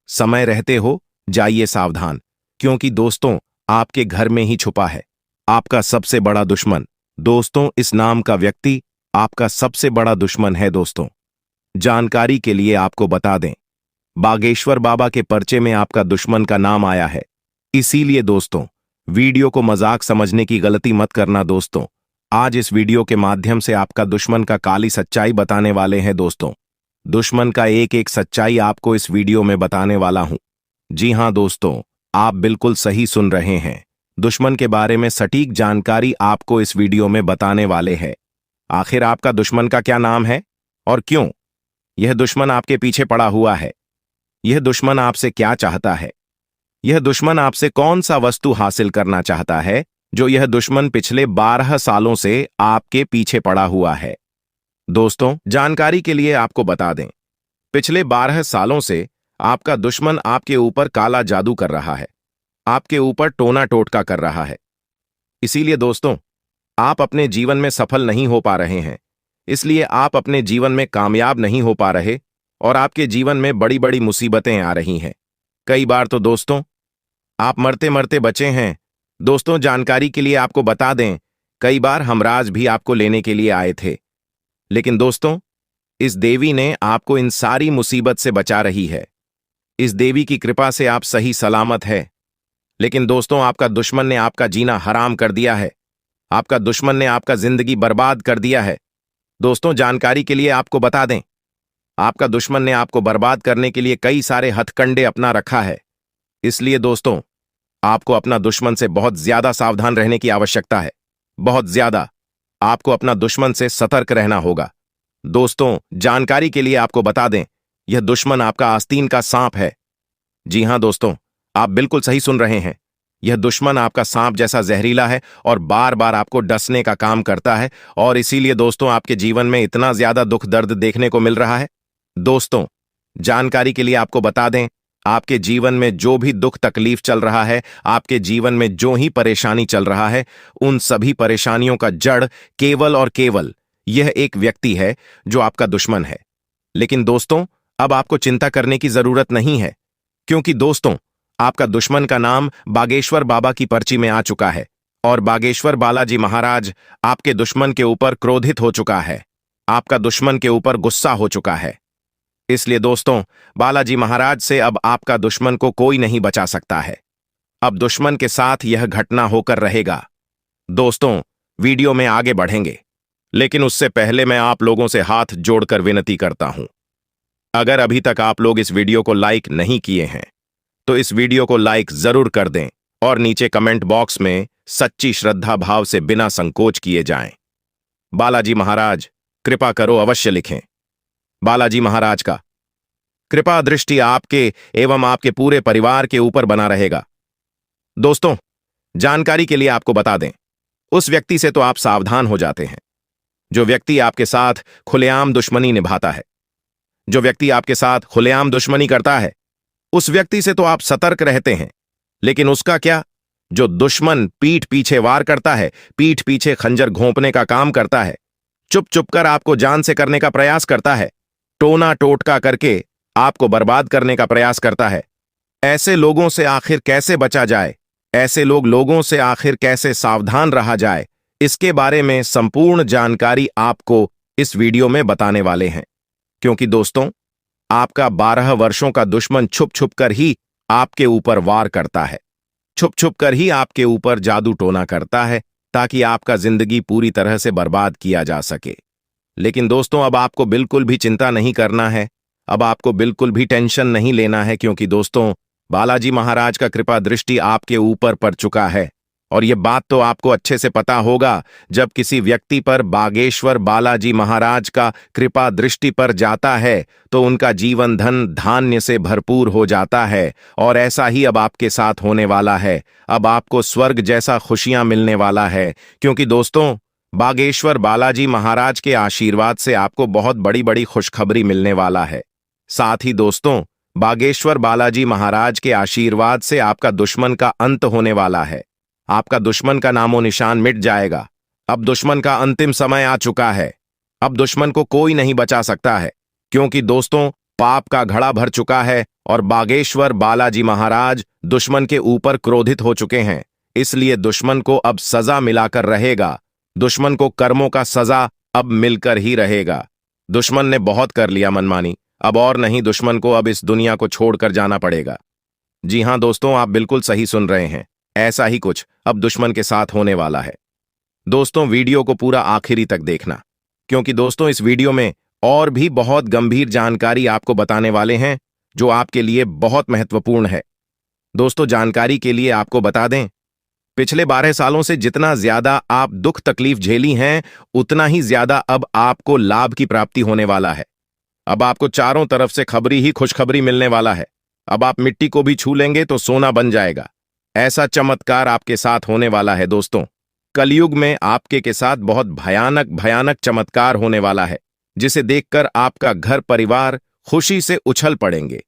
समय रहते हो जाइए सावधान, क्योंकि दोस्तों आपके घर में ही छुपा है आपका सबसे बड़ा दुश्मन। दोस्तों इस नाम का व्यक्ति आपका सबसे बड़ा दुश्मन है। दोस्तों जानकारी के लिए आपको बता दें, बागेश्वर बाबा के पर्चे में आपका दुश्मन का नाम आया है। इसीलिए दोस्तों वीडियो को मजाक समझने की गलती मत करना। दोस्तों आज इस वीडियो के माध्यम से आपका दुश्मन का काली सच्चाई बताने वाले हैं। दोस्तों दुश्मन का एक एक सच्चाई आपको इस वीडियो में बताने वाला हूं। जी हां दोस्तों, आप बिल्कुल सही सुन रहे हैं। दुश्मन के बारे में सटीक जानकारी आपको इस वीडियो में बताने वाले हैं। आखिर आपका दुश्मन का क्या नाम है और क्यों यह दुश्मन आपके पीछे पड़ा हुआ है। यह दुश्मन आपसे क्या चाहता है। यह दुश्मन आपसे कौन सा वस्तु हासिल करना चाहता है जो यह दुश्मन पिछले 12 सालों से आपके पीछे पड़ा हुआ है। दोस्तों, जानकारी के लिए आपको बता दें, पिछले 12 सालों से आपका दुश्मन आपके ऊपर काला जादू कर रहा है, आपके ऊपर टोना टोटका कर रहा है। इसीलिए दोस्तों, आप अपने जीवन में सफल नहीं हो पा रहे हैं, इसलिए आप अपने जीवन में कामयाब नहीं हो पा रहे और आपके जीवन में बड़ी बड़ी मुसीबतें आ रही हैं। कई बार तो दोस्तों, आप मरते मरते बचे हैं। दोस्तों, जानकारी के लिए आपको बता दें, कई बार हमराज भी आपको लेने के लिए आए थे, लेकिन दोस्तों, इस देवी ने आपको इन सारी मुसीबत से बचा रही है। इस देवी की कृपा से आप सही सलामत है। लेकिन दोस्तों, आपका दुश्मन ने आपका जीना हराम कर दिया है। आपका दुश्मन ने आपका जिंदगी बर्बाद कर दिया है। दोस्तों, जानकारी के लिए आपको बता दें, आपका दुश्मन ने आपको बर्बाद करने के लिए कई सारे हथकंडे अपना रखा है। इसलिए दोस्तों, आपको अपना दुश्मन से बहुत ज्यादा सावधान रहने की आवश्यकता है। बहुत ज्यादा आपको अपना दुश्मन से सतर्क रहना होगा। दोस्तों, जानकारी के लिए आपको बता दें, यह दुश्मन आपका आस्तीन का सांप है। जी हां दोस्तों, आप बिल्कुल सही सुन रहे हैं। यह दुश्मन आपका सांप जैसा जहरीला है और बार बार आपको डसने का काम करता है, और इसीलिए दोस्तों, आपके जीवन में इतना ज्यादा दुख दर्द देखने को मिल रहा है। दोस्तों, जानकारी के लिए आपको बता दें, आपके जीवन में जो भी दुख तकलीफ चल रहा है, आपके जीवन में जो ही परेशानी चल रहा है, उन सभी परेशानियों का जड़ केवल और केवल यह एक व्यक्ति है जो आपका दुश्मन है। लेकिन दोस्तों, अब आपको चिंता करने की जरूरत नहीं है, क्योंकि दोस्तों, आपका दुश्मन का नाम बागेश्वर बाबा की पर्ची में आ चुका है और बागेश्वर बालाजी महाराज आपके दुश्मन के ऊपर क्रोधित हो चुका है। आपका दुश्मन के ऊपर गुस्सा हो चुका है। इसलिए दोस्तों, बालाजी महाराज से अब आपका दुश्मन को कोई नहीं बचा सकता है। अब दुश्मन के साथ यह घटना होकर रहेगा। दोस्तों, वीडियो में आगे बढ़ेंगे, लेकिन उससे पहले मैं आप लोगों से हाथ जोड़कर विनती करता हूं, अगर अभी तक आप लोग इस वीडियो को लाइक नहीं किए हैं तो इस वीडियो को लाइक जरूर कर दें और नीचे कमेंट बॉक्स में सच्ची श्रद्धा भाव से बिना संकोच किए जाएं, बालाजी महाराज कृपा करो अवश्य लिखें। बालाजी महाराज का कृपा दृष्टि आपके एवं आपके पूरे परिवार के ऊपर बना रहेगा। दोस्तों, जानकारी के लिए आपको बता दें, उस व्यक्ति से तो आप सावधान हो जाते हैं जो व्यक्ति आपके साथ खुलेआम दुश्मनी निभाता है। जो व्यक्ति आपके साथ खुलेआम दुश्मनी करता है, उस व्यक्ति से तो आप सतर्क रहते हैं। लेकिन उसका क्या, जो दुश्मन पीठ पीछे वार करता है, पीठ पीछे खंजर घोंपने का काम करता है, चुप चुप कर आपको जान से करने का प्रयास करता है, टोना टोटका करके आपको बर्बाद करने का प्रयास करता है, ऐसे लोगों से आखिर कैसे बचा जाए, ऐसे लोगों से आखिर कैसे सावधान रहा जाए, इसके बारे में संपूर्ण जानकारी आपको इस वीडियो में बताने वाले हैं। क्योंकि दोस्तों, आपका 12 वर्षों का दुश्मन छुप छुप कर ही आपके ऊपर वार करता है, छुप छुप कर ही आपके ऊपर जादू टोना करता है, ताकि आपका जिंदगी पूरी तरह से बर्बाद किया जा सके। लेकिन दोस्तों, अब आपको बिल्कुल भी चिंता नहीं करना है, अब आपको बिल्कुल भी टेंशन नहीं लेना है, क्योंकि दोस्तों, बालाजी महाराज का कृपा दृष्टि आपके ऊपर पड़ चुका है। और यह बात तो आपको अच्छे से पता होगा, जब किसी व्यक्ति पर बागेश्वर बालाजी महाराज का कृपा दृष्टि पर जाता है तो उनका जीवन धन धान्य से भरपूर हो जाता है। और ऐसा ही अब आपके साथ होने वाला है। अब आपको स्वर्ग जैसा खुशियां मिलने वाला है, क्योंकि दोस्तों, बागेश्वर बालाजी महाराज के आशीर्वाद से आपको बहुत बड़ी बड़ी खुशखबरी मिलने वाला है। साथ ही दोस्तों, बागेश्वर बालाजी महाराज के आशीर्वाद से आपका दुश्मन का अंत होने वाला है। आपका दुश्मन का नामो निशान मिट जाएगा। अब दुश्मन का अंतिम समय आ चुका है। अब दुश्मन को कोई नहीं बचा सकता है, क्योंकि दोस्तों, पाप का घड़ा भर चुका है और बागेश्वर बालाजी महाराज दुश्मन के ऊपर क्रोधित हो चुके हैं। इसलिए दुश्मन को अब सजा मिलाकर रहेगा। दुश्मन को कर्मों का सजा अब मिलकर ही रहेगा। दुश्मन ने बहुत कर लिया मनमानी, अब और नहीं, दुश्मन को अब इस दुनिया को छोड़कर जाना पड़ेगा। जी हां दोस्तों, आप बिल्कुल सही सुन रहे हैं। ऐसा ही कुछ अब दुश्मन के साथ होने वाला है। दोस्तों, वीडियो को पूरा आखिरी तक देखना, क्योंकि दोस्तों, इस वीडियो में और भी बहुत गंभीर जानकारी आपको बताने वाले हैं, जो आपके लिए बहुत महत्वपूर्ण है। दोस्तों, जानकारी के लिए आपको बता दें, पिछले 12 सालों से जितना ज्यादा आप दुख तकलीफ झेली हैं, उतना ही ज्यादा अब आपको लाभ की प्राप्ति होने वाला है। अब आपको चारों तरफ से खबरी ही खुशखबरी मिलने वाला है। अब आप मिट्टी को भी छू लेंगे तो सोना बन जाएगा। ऐसा चमत्कार आपके साथ होने वाला है। दोस्तों, कलयुग में आपके के साथ बहुत भयानक भयानक चमत्कार होने वाला है। जिसे देखकर आपका घर परिवार खुशी से उछल पड़ेंगे,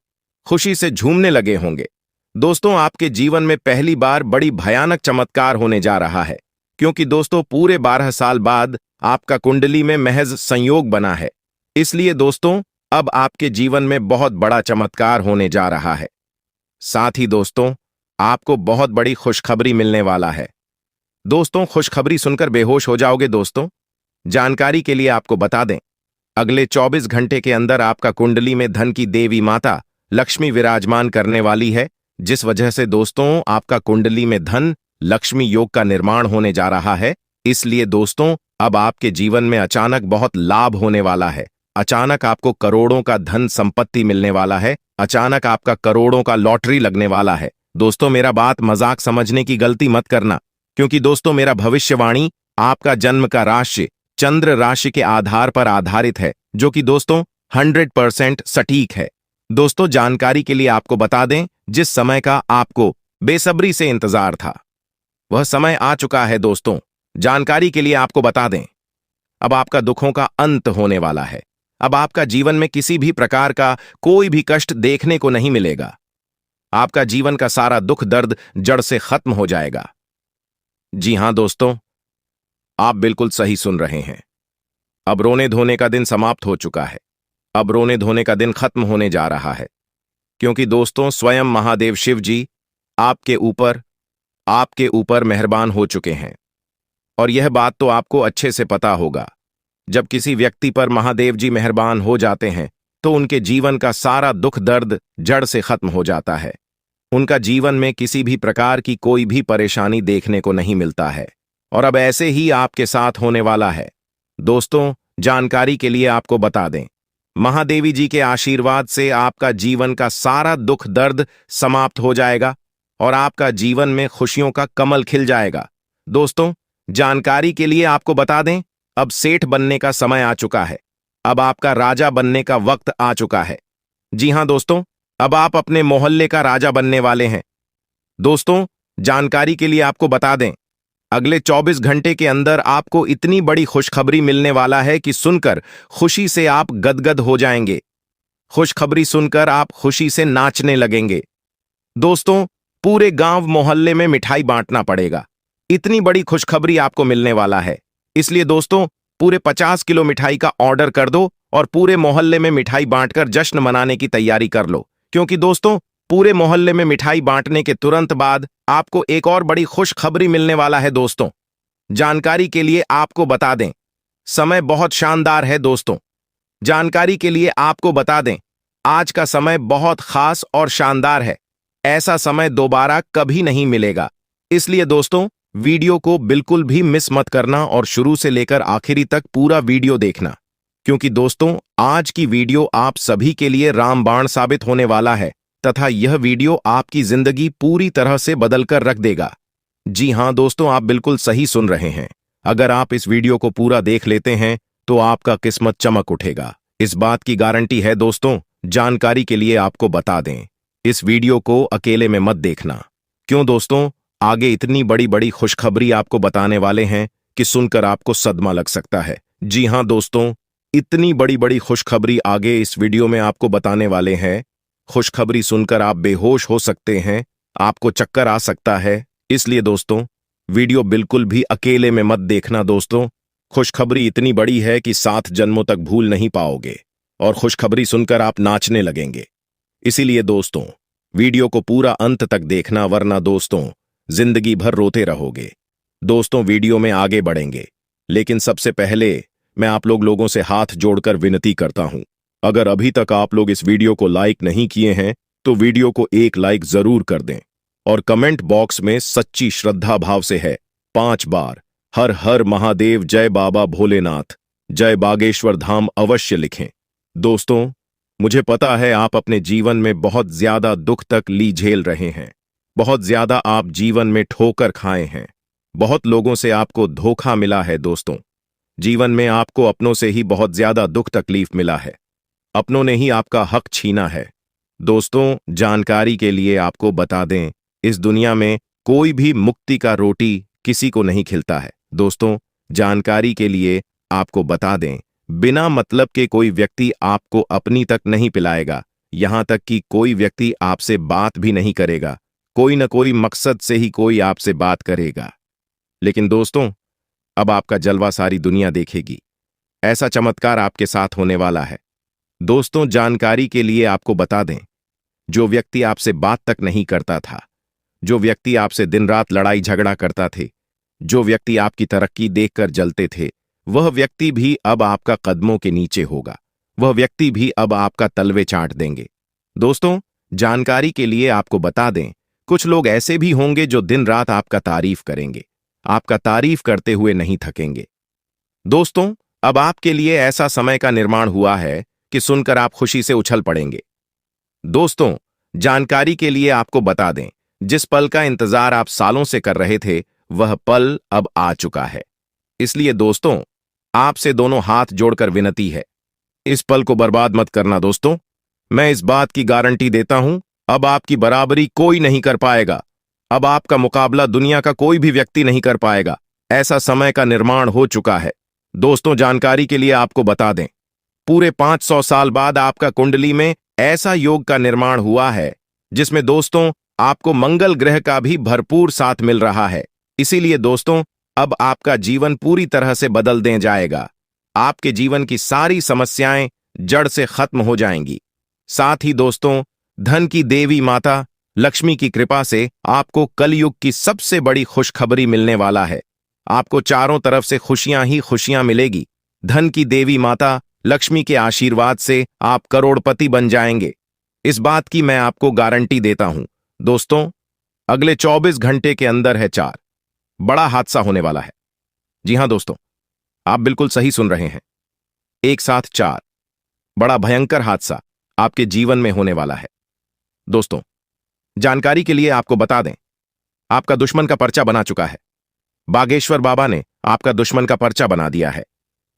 खुशी से झूमने लगे होंगे। दोस्तों, आपके जीवन में पहली बार बड़ी भयानक चमत्कार होने जा रहा है, क्योंकि दोस्तों पूरे 12 साल बाद आपका कुंडली में महज संयोग बना है। इसलिए दोस्तों, अब आपके जीवन में बहुत बड़ा चमत्कार होने जा रहा है। साथ ही दोस्तों, आपको बहुत बड़ी खुशखबरी मिलने वाला है। दोस्तों, खुशखबरी सुनकर बेहोश हो जाओगे। दोस्तों, जानकारी के लिए आपको बता दें, अगले 24 घंटे के अंदर आपका कुंडली में धन की देवी माता लक्ष्मी विराजमान करने वाली है, जिस वजह से दोस्तों आपका कुंडली में धन लक्ष्मी योग का निर्माण होने जा रहा है। इसलिए दोस्तों, अब आपके जीवन में अचानक बहुत लाभ होने वाला है। अचानक आपको करोड़ों का धन संपत्ति मिलने वाला है। अचानक आपका करोड़ों का लॉटरी लगने वाला है। दोस्तों, मेरा बात मजाक समझने की गलती मत करना, क्योंकि दोस्तों मेरा भविष्यवाणी आपका जन्म का राशि चंद्र राशि के आधार पर आधारित है, जो कि दोस्तों 100% सटीक है। दोस्तों, जानकारी के लिए आपको बता दें, जिस समय का आपको बेसब्री से इंतजार था, वह समय आ चुका है। दोस्तों, जानकारी के लिए आपको बता दें, अब आपका दुखों का अंत होने वाला है। अब आपका जीवन में किसी भी प्रकार का कोई भी कष्ट देखने को नहीं मिलेगा। आपका जीवन का सारा दुख दर्द जड़ से खत्म हो जाएगा। जी हां दोस्तों, आप बिल्कुल सही सुन रहे हैं। अब रोने धोने का दिन समाप्त हो चुका है। अब रोने धोने का दिन खत्म होने जा रहा है, क्योंकि दोस्तों स्वयं महादेव शिव जी आपके ऊपर मेहरबान हो चुके हैं। और यह बात तो आपको अच्छे से पता होगा, जब किसी व्यक्ति पर महादेव जी मेहरबान हो जाते हैं तो उनके जीवन का सारा दुख दर्द जड़ से खत्म हो जाता है। उनका जीवन में किसी भी प्रकार की कोई भी परेशानी देखने को नहीं मिलता है। और अब ऐसे ही आपके साथ होने वाला है। दोस्तों, जानकारी के लिए आपको बता दें, महादेवी जी के आशीर्वाद से आपका जीवन का सारा दुख दर्द समाप्त हो जाएगा और आपका जीवन में खुशियों का कमल खिल जाएगा। दोस्तों, जानकारी के लिए आपको बता दें, अब सेठ बनने का समय आ चुका है। अब आपका राजा बनने का वक्त आ चुका है। जी हां दोस्तों, अब आप अपने मोहल्ले का राजा बनने वाले हैं। दोस्तों, जानकारी के लिए आपको बता दें, अगले 24 घंटे के अंदर आपको इतनी बड़ी खुशखबरी मिलने वाला है कि सुनकर खुशी से आप गदगद हो जाएंगे। खुशखबरी सुनकर आप खुशी से नाचने लगेंगे। दोस्तों, पूरे गांव मोहल्ले में मिठाई बांटना पड़ेगा। इतनी बड़ी खुशखबरी आपको मिलने वाला है। इसलिए दोस्तों, पूरे 50 किलो मिठाई का ऑर्डर कर दो और पूरे मोहल्ले में मिठाई बांटकर जश्न मनाने की तैयारी कर लो, क्योंकि दोस्तों पूरे मोहल्ले में मिठाई बांटने के तुरंत बाद आपको एक और बड़ी खुशखबरी मिलने वाला है। दोस्तों, जानकारी के लिए आपको बता दें, समय बहुत शानदार है। दोस्तों, जानकारी के लिए आपको बता दें, आज का समय बहुत खास और शानदार है। ऐसा समय दोबारा कभी नहीं मिलेगा। इसलिए दोस्तों, वीडियो को बिल्कुल भी मिस मत करना और शुरू से लेकर आखिरी तक पूरा वीडियो देखना, क्योंकि दोस्तों आज की वीडियो आप सभी के लिए रामबाण साबित होने वाला है तथा यह वीडियो आपकी जिंदगी पूरी तरह से बदलकर रख देगा। जी हां दोस्तों, आप बिल्कुल सही सुन रहे हैं। अगर आप इस वीडियो को पूरा देख लेते हैं तो आपका किस्मत चमक उठेगा। इस बात की गारंटी है। दोस्तों, जानकारी के लिए आपको बता दें, इस वीडियो को अकेले में मत देखना। क्यों दोस्तों, आगे इतनी बड़ी बड़ी खुशखबरी आपको बताने वाले हैं कि सुनकर आपको सदमा लग सकता है। जी हां दोस्तों, इतनी बड़ी बड़ी खुशखबरी आगे इस वीडियो में आपको बताने वाले हैं। खुशखबरी सुनकर आप बेहोश हो सकते हैं, आपको चक्कर आ सकता है। इसलिए दोस्तों, वीडियो बिल्कुल भी अकेले में मत देखना। दोस्तों, खुशखबरी इतनी बड़ी है कि 7 जन्मों तक भूल नहीं पाओगे और खुशखबरी सुनकर आप नाचने लगेंगे। इसीलिए दोस्तों, वीडियो को पूरा अंत तक देखना, वरना दोस्तों जिंदगी भर रोते रहोगे। दोस्तों, वीडियो में आगे बढ़ेंगे, लेकिन सबसे पहले मैं आप लोगों से हाथ जोड़कर विनती करता हूं, अगर अभी तक आप लोग इस वीडियो को लाइक नहीं किए हैं तो वीडियो को एक लाइक जरूर कर दें और कमेंट बॉक्स में सच्ची श्रद्धा भाव से है 5 बार हर हर महादेव, जय बाबा भोलेनाथ, जय बागेश्वर धाम अवश्य लिखें। दोस्तों, मुझे पता है आप अपने जीवन में बहुत ज्यादा दुख तक झेल रहे हैं। बहुत ज्यादा आप जीवन में ठोकर खाए हैं। बहुत लोगों से आपको धोखा मिला है। दोस्तों, जीवन में आपको अपनों से ही बहुत ज्यादा दुख तकलीफ मिला है। अपनों ने ही आपका हक छीना है। दोस्तों, जानकारी के लिए आपको बता दें, इस दुनिया में कोई भी मुक्ति का रोटी किसी को नहीं खिलता है। दोस्तों, जानकारी के लिए आपको बता दें, बिना मतलब के कोई व्यक्ति आपको अपनी तक नहीं पिलाएगा, यहां तक कि कोई व्यक्ति आपसे बात भी नहीं करेगा। कोई न कोई मकसद से ही कोई आपसे बात करेगा। लेकिन दोस्तों, अब आपका जलवा सारी दुनिया देखेगी। ऐसा चमत्कार आपके साथ होने वाला है। दोस्तों, जानकारी के लिए आपको बता दें, जो व्यक्ति आपसे बात तक नहीं करता था, जो व्यक्ति आपसे दिन रात लड़ाई झगड़ा करता थे, जो व्यक्ति आपकी तरक्की देखकर जलते थे, वह व्यक्ति भी अब आपका कदमों के नीचे होगा। वह व्यक्ति भी अब आपका तलवे चाट देंगे। दोस्तों, जानकारी के लिए आपको बता दें, कुछ लोग ऐसे भी होंगे जो दिन रात आपका तारीफ करेंगे, आपका तारीफ करते हुए नहीं थकेंगे। दोस्तों, अब आपके लिए ऐसा समय का निर्माण हुआ है कि सुनकर आप खुशी से उछल पड़ेंगे। दोस्तों, जानकारी के लिए आपको बता दें, जिस पल का इंतजार आप सालों से कर रहे थे, वह पल अब आ चुका है। इसलिए दोस्तों, आपसे दोनों हाथ जोड़कर विनती है, इस पल को बर्बाद मत करना। दोस्तों, मैं इस बात की गारंटी देता हूं, अब आपकी बराबरी कोई नहीं कर पाएगा। अब आपका मुकाबला दुनिया का कोई भी व्यक्ति नहीं कर पाएगा। ऐसा समय का निर्माण हो चुका है। दोस्तों, जानकारी के लिए आपको बता दें, पूरे 500 साल बाद आपका कुंडली में ऐसा योग का निर्माण हुआ है जिसमें दोस्तों आपको मंगल ग्रह का भी भरपूर साथ मिल रहा है। इसीलिए दोस्तों, अब आपका जीवन पूरी तरह से बदल दे जाएगा। आपके जीवन की सारी समस्याएं जड़ से खत्म हो जाएंगी। साथ ही दोस्तों, धन की देवी माता लक्ष्मी की कृपा से आपको कलयुग की सबसे बड़ी खुशखबरी मिलने वाला है। आपको चारों तरफ से खुशियां ही खुशियां मिलेगी। धन की देवी माता लक्ष्मी के आशीर्वाद से आप करोड़पति बन जाएंगे। इस बात की मैं आपको गारंटी देता हूं। दोस्तों, अगले 24 घंटे के अंदर है 4 बड़ा हादसा होने वाला है। जी हां दोस्तों, आप बिल्कुल सही सुन रहे हैं। एक साथ 4 बड़ा भयंकर हादसा आपके जीवन में होने वाला है। दोस्तों, जानकारी के लिए आपको बता दें, आपका दुश्मन का पर्चा बना चुका है। बागेश्वर बाबा ने आपका दुश्मन का पर्चा बना दिया है।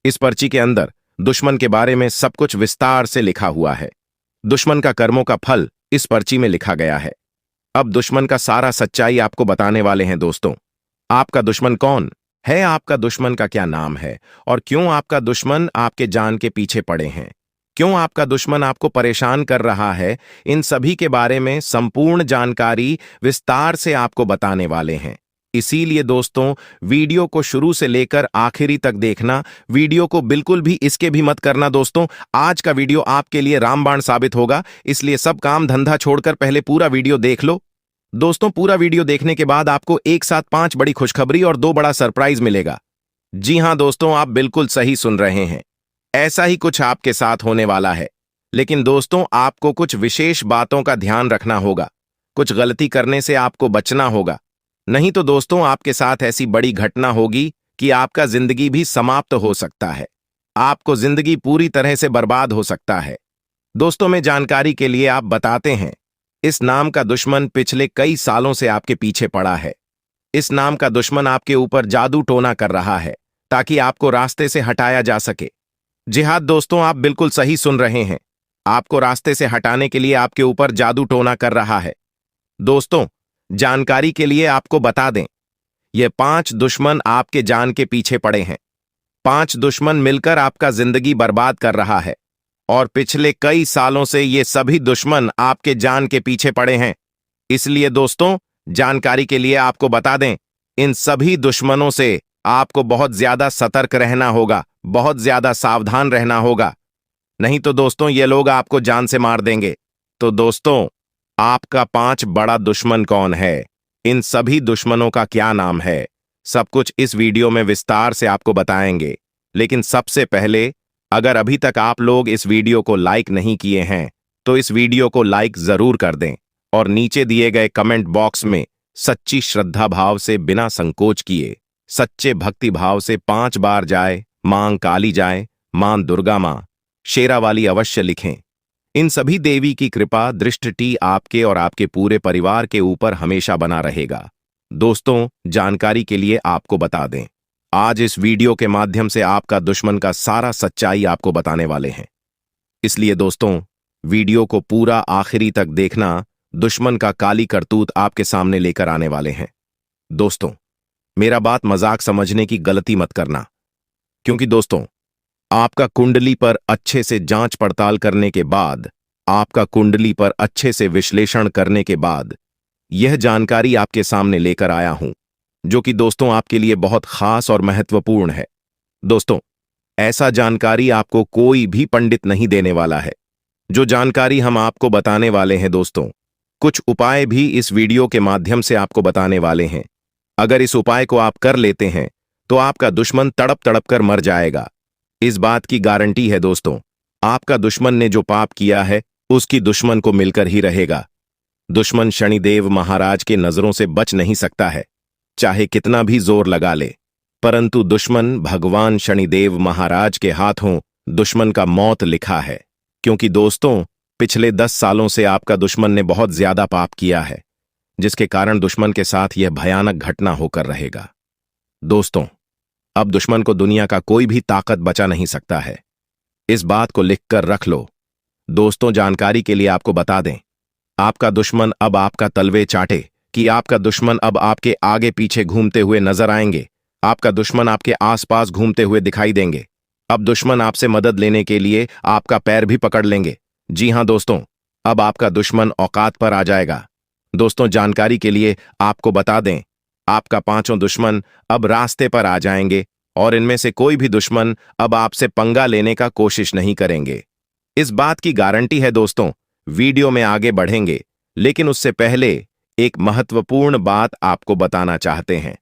इस पर्ची के अंदर दुश्मन के बारे में सब कुछ विस्तार से लिखा हुआ है। दुश्मन का कर्मों का फल इस पर्ची में लिखा गया है। अब दुश्मन का सारा सच्चाई आपको बताने वाले हैं। दोस्तों, आपका दुश्मन कौन है, आपका दुश्मन का क्या नाम है, और क्यों आपका दुश्मन आपके जान के पीछे पड़े हैं, क्यों आपका दुश्मन आपको परेशान कर रहा है, इन सभी के बारे में संपूर्ण जानकारी विस्तार से आपको बताने वाले हैं। इसीलिए दोस्तों, वीडियो को शुरू से लेकर आखिरी तक देखना। वीडियो को बिल्कुल भी इसके भी मत करना। दोस्तों, आज का वीडियो आपके लिए रामबाण साबित होगा, इसलिए सब काम धंधा छोड़कर पहले पूरा वीडियो देख लो। दोस्तों, पूरा वीडियो देखने के बाद आपको एक साथ 5 बड़ी खुशखबरी और 2 बड़ा सरप्राइज मिलेगा। जी हां दोस्तों, आप बिल्कुल सही सुन रहे हैं। ऐसा ही कुछ आपके साथ होने वाला है। लेकिन दोस्तों, आपको कुछ विशेष बातों का ध्यान रखना होगा। कुछ गलती करने से आपको बचना होगा, नहीं तो दोस्तों आपके साथ ऐसी बड़ी घटना होगी कि आपका जिंदगी भी समाप्त हो सकता है। आपको जिंदगी पूरी तरह से बर्बाद हो सकता है। दोस्तों, में जानकारी के लिए आप बताते हैं, इस नाम का दुश्मन पिछले कई सालों से आपके पीछे पड़ा है। इस नाम का दुश्मन आपके ऊपर जादू टोना कर रहा है ताकि आपको रास्ते से हटाया जा सके। जी हां दोस्तों, आप बिल्कुल सही सुन रहे हैं। आपको रास्ते से हटाने के लिए आपके ऊपर जादू टोना कर रहा है। दोस्तों, जानकारी के लिए आपको बता दें, ये 5 दुश्मन आपके जान के पीछे पड़े हैं। 5 दुश्मन मिलकर आपका जिंदगी बर्बाद कर रहा है और पिछले कई सालों से ये सभी दुश्मन आपके जान के पीछे पड़े हैं। इसलिए दोस्तों, जानकारी के लिए आपको बता दें, इन सभी दुश्मनों से आपको बहुत ज्यादा सतर्क रहना होगा, बहुत ज्यादा सावधान रहना होगा, नहीं तो दोस्तों ये लोग आपको जान से मार देंगे। तो दोस्तों, आपका 5 बड़ा दुश्मन कौन है, इन सभी दुश्मनों का क्या नाम है, सब कुछ इस वीडियो में विस्तार से आपको बताएंगे। लेकिन सबसे पहले, अगर अभी तक आप लोग इस वीडियो को लाइक नहीं किए हैं तो इस वीडियो को लाइक जरूर कर दें और नीचे दिए गए कमेंट बॉक्स में सच्ची श्रद्धा भाव से बिना संकोच किए, सच्चे भक्ति भाव से 5 बार जाए मां काली जाए, मां दुर्गा मां शेरा वाली अवश्य लिखें। इन सभी देवी की कृपा दृष्टि आपके और आपके पूरे परिवार के ऊपर हमेशा बना रहेगा। दोस्तों, जानकारी के लिए आपको बता दें, आज इस वीडियो के माध्यम से आपका दुश्मन का सारा सच्चाई आपको बताने वाले हैं। इसलिए दोस्तों, वीडियो को पूरा आखिरी तक देखना। दुश्मन का काली करतूत आपके सामने लेकर आने वाले हैं। दोस्तों, मेरा बात मजाक समझने की गलती मत करना, क्योंकि दोस्तों आपका कुंडली पर अच्छे से जांच पड़ताल करने के बाद, आपका कुंडली पर अच्छे से विश्लेषण करने के बाद यह जानकारी आपके सामने लेकर आया हूं, जो कि दोस्तों आपके लिए बहुत खास और महत्वपूर्ण है। दोस्तों, ऐसा जानकारी आपको कोई भी पंडित नहीं देने वाला है। जो जानकारी हम आपको बताने वाले हैं दोस्तों, कुछ उपाय भी इस वीडियो के माध्यम से आपको बताने वाले हैं। अगर इस उपाय को आप कर लेते हैं तो आपका दुश्मन तड़प तड़प कर मर जाएगा। इस बात की गारंटी है दोस्तों, आपका दुश्मन ने जो पाप किया है उसकी दुश्मन को मिलकर ही रहेगा। दुश्मन शनिदेव महाराज के नजरों से बच नहीं सकता है, चाहे कितना भी जोर लगा ले, परंतु दुश्मन भगवान शनिदेव महाराज के हाथों दुश्मन का मौत लिखा है। क्योंकि दोस्तों, पिछले 10 सालों से आपका दुश्मन ने बहुत ज्यादा पाप किया है, जिसके कारण दुश्मन के साथ यह भयानक घटना होकर रहेगा। दोस्तों, अब दुश्मन को दुनिया का कोई भी ताकत बचा नहीं सकता है। इस बात को लिखकर रख लो। दोस्तों, जानकारी के लिए आपको बता दें, आपका दुश्मन अब आपका तलवे चाटे कि आपका दुश्मन अब आपके आगे पीछे घूमते हुए नजर आएंगे। आपका दुश्मन आपके आसपास घूमते हुए दिखाई देंगे। अब दुश्मन आपसे मदद लेने के लिए आपका पैर भी पकड़ लेंगे। जी हां दोस्तों, अब आपका दुश्मन औकात पर आ जाएगा। दोस्तों, जानकारी के लिए आपको बता दें, आपका 5 दुश्मन अब रास्ते पर आ जाएंगे और इनमें से कोई भी दुश्मन अब आपसे पंगा लेने का कोशिश नहीं करेंगे। इस बात की गारंटी है दोस्तों। वीडियो में आगे बढ़ेंगे, लेकिन उससे पहले एक महत्वपूर्ण बात आपको बताना चाहते हैं।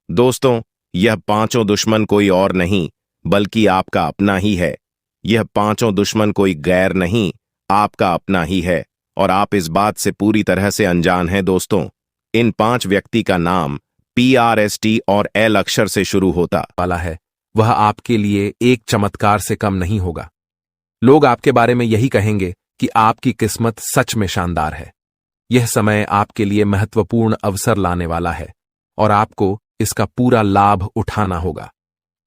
दोस्तों, यह 5 दुश्मन कोई और नहीं बल्कि आपका अपना ही है। यह 5 दुश्मन कोई गैर नहीं, आपका अपना ही है, और आप इस बात से पूरी तरह से अनजान हैं दोस्तों। इन 5 व्यक्ति का नाम PRST और L अक्षर से शुरू होता वाला है। वह आपके लिए एक चमत्कार से कम नहीं होगा। लोग आपके बारे में यही कहेंगे कि आपकी किस्मत सच में शानदार है। यह समय आपके लिए महत्वपूर्ण अवसर लाने वाला है और आपको इसका पूरा लाभ उठाना होगा।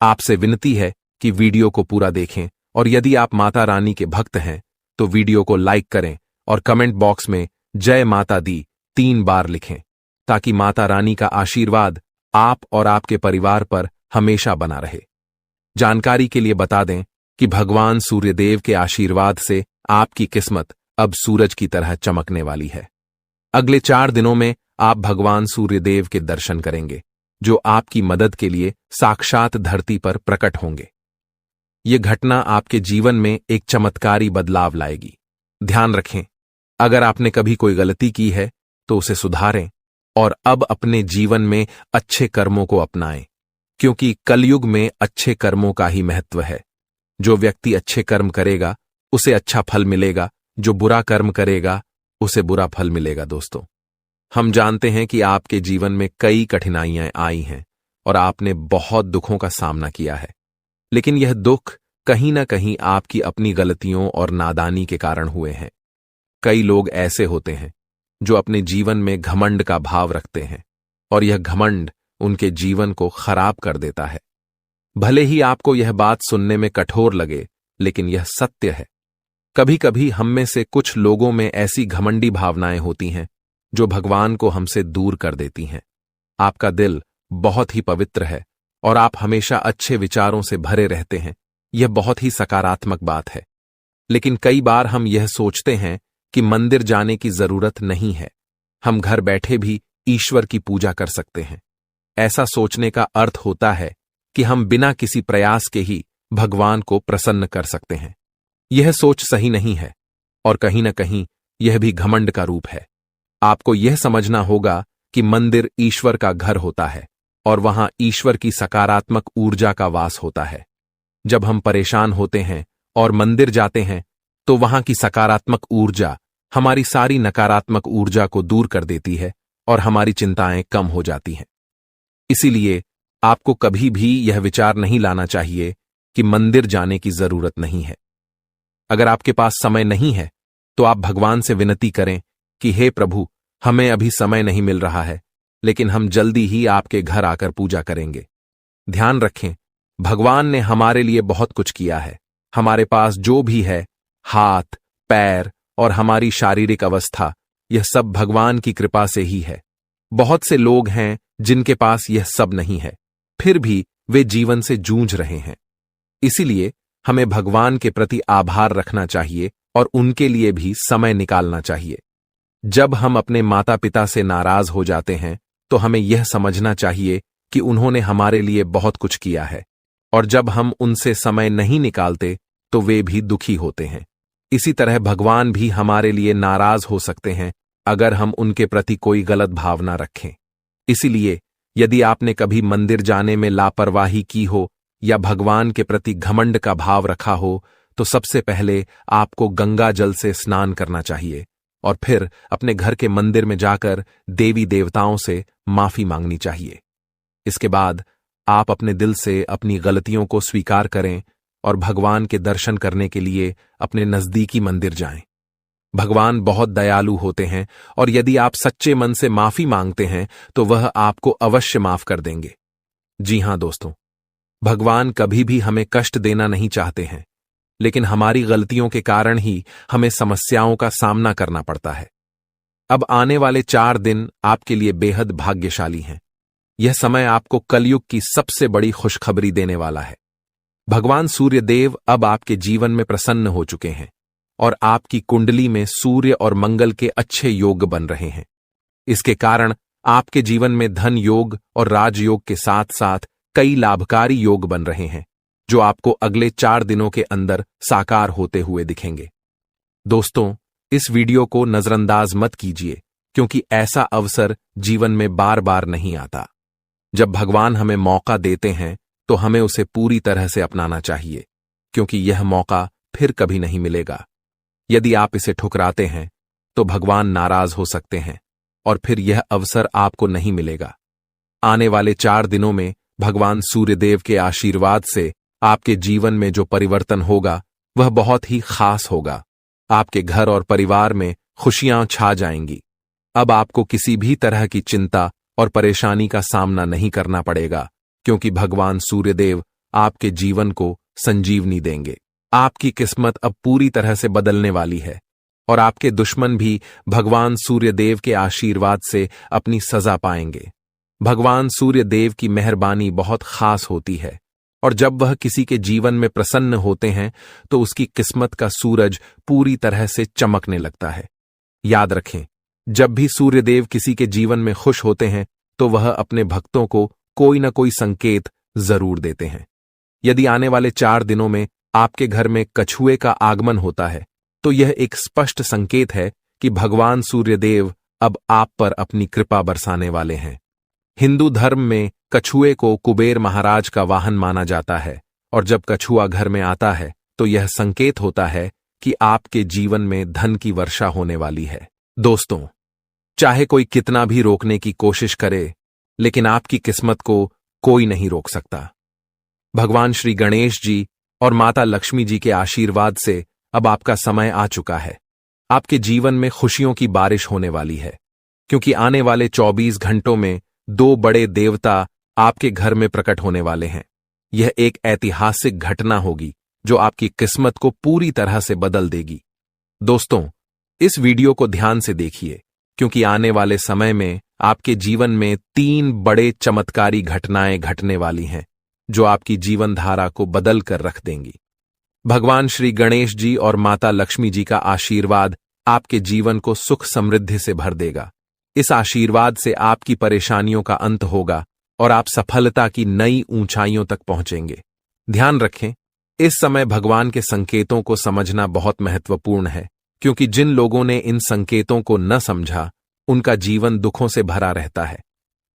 आपसे विनती है कि वीडियो को पूरा देखें, और यदि आप माता रानी के भक्त हैं तो वीडियो को लाइक करें और कमेंट बॉक्स में जय माता दी 3 बार लिखें, ताकि माता रानी का आशीर्वाद आप और आपके परिवार पर हमेशा बना रहे। जानकारी के लिए बता दें कि भगवान सूर्यदेव के आशीर्वाद से आपकी किस्मत अब सूरज की तरह चमकने वाली है। अगले 4 दिनों में आप भगवान सूर्यदेव के दर्शन करेंगे, जो आपकी मदद के लिए साक्षात धरती पर प्रकट होंगे। ये घटना आपके जीवन में एक चमत्कारी बदलाव लाएगी। ध्यान रखें, अगर आपने कभी कोई गलती की है तो उसे सुधारें और अब अपने जीवन में अच्छे कर्मों को अपनाएं, क्योंकि कलयुग में अच्छे कर्मों का ही महत्व है। जो व्यक्ति अच्छे कर्म करेगा उसे अच्छा फल मिलेगा, जो बुरा कर्म करेगा उसे बुरा फल मिलेगा। दोस्तों, हम जानते हैं कि आपके जीवन में कई कठिनाइयां आई हैं और आपने बहुत दुखों का सामना किया है, लेकिन यह दुख कहीं ना कहीं आपकी अपनी गलतियों और नादानी के कारण हुए हैं। कई लोग ऐसे होते हैं जो अपने जीवन में घमंड का भाव रखते हैं, और यह घमंड उनके जीवन को खराब कर देता है। भले ही आपको यह बात सुनने में कठोर लगे, लेकिन यह सत्य है। कभी कभी हम में से कुछ लोगों में ऐसी घमंडी भावनाएं होती हैं जो भगवान को हमसे दूर कर देती हैं। आपका दिल बहुत ही पवित्र है और आप हमेशा अच्छे विचारों से भरे रहते हैं। यह बहुत ही सकारात्मक बात है, लेकिन कई बार हम यह सोचते हैं कि मंदिर जाने की जरूरत नहीं है, हम घर बैठे भी ईश्वर की पूजा कर सकते हैं। ऐसा सोचने का अर्थ होता है कि हम बिना किसी प्रयास के ही भगवान को प्रसन्न कर सकते हैं। यह सोच सही नहीं है और कहीं न कहीं यह भी घमंड का रूप है। आपको यह समझना होगा कि मंदिर ईश्वर का घर होता है और वहां ईश्वर की सकारात्मक ऊर्जा का वास होता है। जब हम परेशान होते हैं और मंदिर जाते हैं तो वहां की सकारात्मक ऊर्जा हमारी सारी नकारात्मक ऊर्जा को दूर कर देती है और हमारी चिंताएं कम हो जाती हैं। इसीलिए आपको कभी भी यह विचार नहीं लाना चाहिए कि मंदिर जाने की जरूरत नहीं है। अगर आपके पास समय नहीं है तो आप भगवान से विनती करें कि हे प्रभु, हमें अभी समय नहीं मिल रहा है, लेकिन हम जल्दी ही आपके घर आकर पूजा करेंगे। ध्यान रखें, भगवान ने हमारे लिए बहुत कुछ किया है। हमारे पास जो भी है, हाथ, पैर और हमारी शारीरिक अवस्था, यह सब भगवान की कृपा से ही है। बहुत से लोग हैं जिनके पास यह सब नहीं है, फिर भी वे जीवन से जूझ रहे हैं। इसीलिए हमें भगवान के प्रति आभार रखना चाहिए और उनके लिए भी समय निकालना चाहिए। जब हम अपने माता पिता से नाराज हो जाते हैं तो हमें यह समझना चाहिए कि उन्होंने हमारे लिए बहुत कुछ किया है, और जब हम उनसे समय नहीं निकालते तो वे भी दुखी होते हैं। इसी तरह भगवान भी हमारे लिए नाराज हो सकते हैं अगर हम उनके प्रति कोई गलत भावना रखें। इसीलिए यदि आपने कभी मंदिर जाने में लापरवाही की हो या भगवान के प्रति घमंड का भाव रखा हो, तो सबसे पहले आपको गंगा जल से स्नान करना चाहिए और फिर अपने घर के मंदिर में जाकर देवी देवताओं से माफी मांगनी चाहिए। इसके बाद आप अपने दिल से अपनी गलतियों को स्वीकार करें और भगवान के दर्शन करने के लिए अपने नजदीकी मंदिर जाएं। भगवान बहुत दयालु होते हैं और यदि आप सच्चे मन से माफी मांगते हैं तो वह आपको अवश्य माफ कर देंगे। जी हां दोस्तों, भगवान कभी भी हमें कष्ट देना नहीं चाहते हैं, लेकिन हमारी गलतियों के कारण ही हमें समस्याओं का सामना करना पड़ता है। अब आने वाले 4 दिन आपके लिए बेहद भाग्यशाली हैं। यह समय आपको कलयुग की सबसे बड़ी खुशखबरी देने वाला है। भगवान सूर्यदेव अब आपके जीवन में प्रसन्न हो चुके हैं और आपकी कुंडली में सूर्य और मंगल के अच्छे योग बन रहे हैं। इसके कारण आपके जीवन में धन योग और राजयोग के साथ साथ कई लाभकारी योग बन रहे हैं, जो आपको अगले 4 दिनों के अंदर साकार होते हुए दिखेंगे। दोस्तों, इस वीडियो को नजरअंदाज मत कीजिए, क्योंकि ऐसा अवसर जीवन में बार बार नहीं आता। जब भगवान हमें मौका देते हैं तो हमें उसे पूरी तरह से अपनाना चाहिए, क्योंकि यह मौका फिर कभी नहीं मिलेगा। यदि आप इसे ठुकराते हैं तो भगवान नाराज हो सकते हैं और फिर यह अवसर आपको नहीं मिलेगा। आने वाले 4 दिनों में भगवान सूर्यदेव के आशीर्वाद से आपके जीवन में जो परिवर्तन होगा वह बहुत ही खास होगा। आपके घर और परिवार में खुशियां छा जाएंगी। अब आपको किसी भी तरह की चिंता और परेशानी का सामना नहीं करना पड़ेगा, क्योंकि भगवान सूर्यदेव आपके जीवन को संजीवनी देंगे। आपकी किस्मत अब पूरी तरह से बदलने वाली है और आपके दुश्मन भी भगवान सूर्यदेव के आशीर्वाद से अपनी सजा पाएंगे। भगवान सूर्यदेव की मेहरबानी बहुत खास होती है और जब वह किसी के जीवन में प्रसन्न होते हैं तो उसकी किस्मत का सूरज पूरी तरह से चमकने लगता है। याद रखें, जब भी सूर्यदेव किसी के जीवन में खुश होते हैं तो वह अपने भक्तों को कोई न कोई संकेत जरूर देते हैं। यदि आने वाले 4 दिनों में आपके घर में कछुए का आगमन होता है तो यह एक स्पष्ट संकेत है कि भगवान सूर्यदेव अब आप पर अपनी कृपा बरसाने वाले हैं। हिंदू धर्म में कछुए को कुबेर महाराज का वाहन माना जाता है और जब कछुआ घर में आता है तो यह संकेत होता है कि आपके जीवन में धन की वर्षा होने वाली है। दोस्तों, चाहे कोई कितना भी रोकने की कोशिश करे, लेकिन आपकी किस्मत को कोई नहीं रोक सकता। भगवान श्री गणेश जी और माता लक्ष्मी जी के आशीर्वाद से अब आपका समय आ चुका है। आपके जीवन में खुशियों की बारिश होने वाली है, क्योंकि आने वाले 24 घंटों में 2 बड़े देवता आपके घर में प्रकट होने वाले हैं। यह एक ऐतिहासिक घटना होगी जो आपकी किस्मत को पूरी तरह से बदल देगी। दोस्तों, इस वीडियो को ध्यान से देखिए, क्योंकि आने वाले समय में आपके जीवन में 3 बड़े चमत्कारी घटनाएं घटने वाली हैं, जो आपकी जीवन धारा को बदल कर रख देंगी। भगवान श्री गणेश जी और माता लक्ष्मी जी का आशीर्वाद आपके जीवन को सुख समृद्धि से भर देगा। इस आशीर्वाद से आपकी परेशानियों का अंत होगा और आप सफलता की नई ऊंचाइयों तक पहुंचेंगे। ध्यान रखें, इस समय भगवान के संकेतों को समझना बहुत महत्वपूर्ण है, क्योंकि जिन लोगों ने इन संकेतों को न समझा उनका जीवन दुखों से भरा रहता है।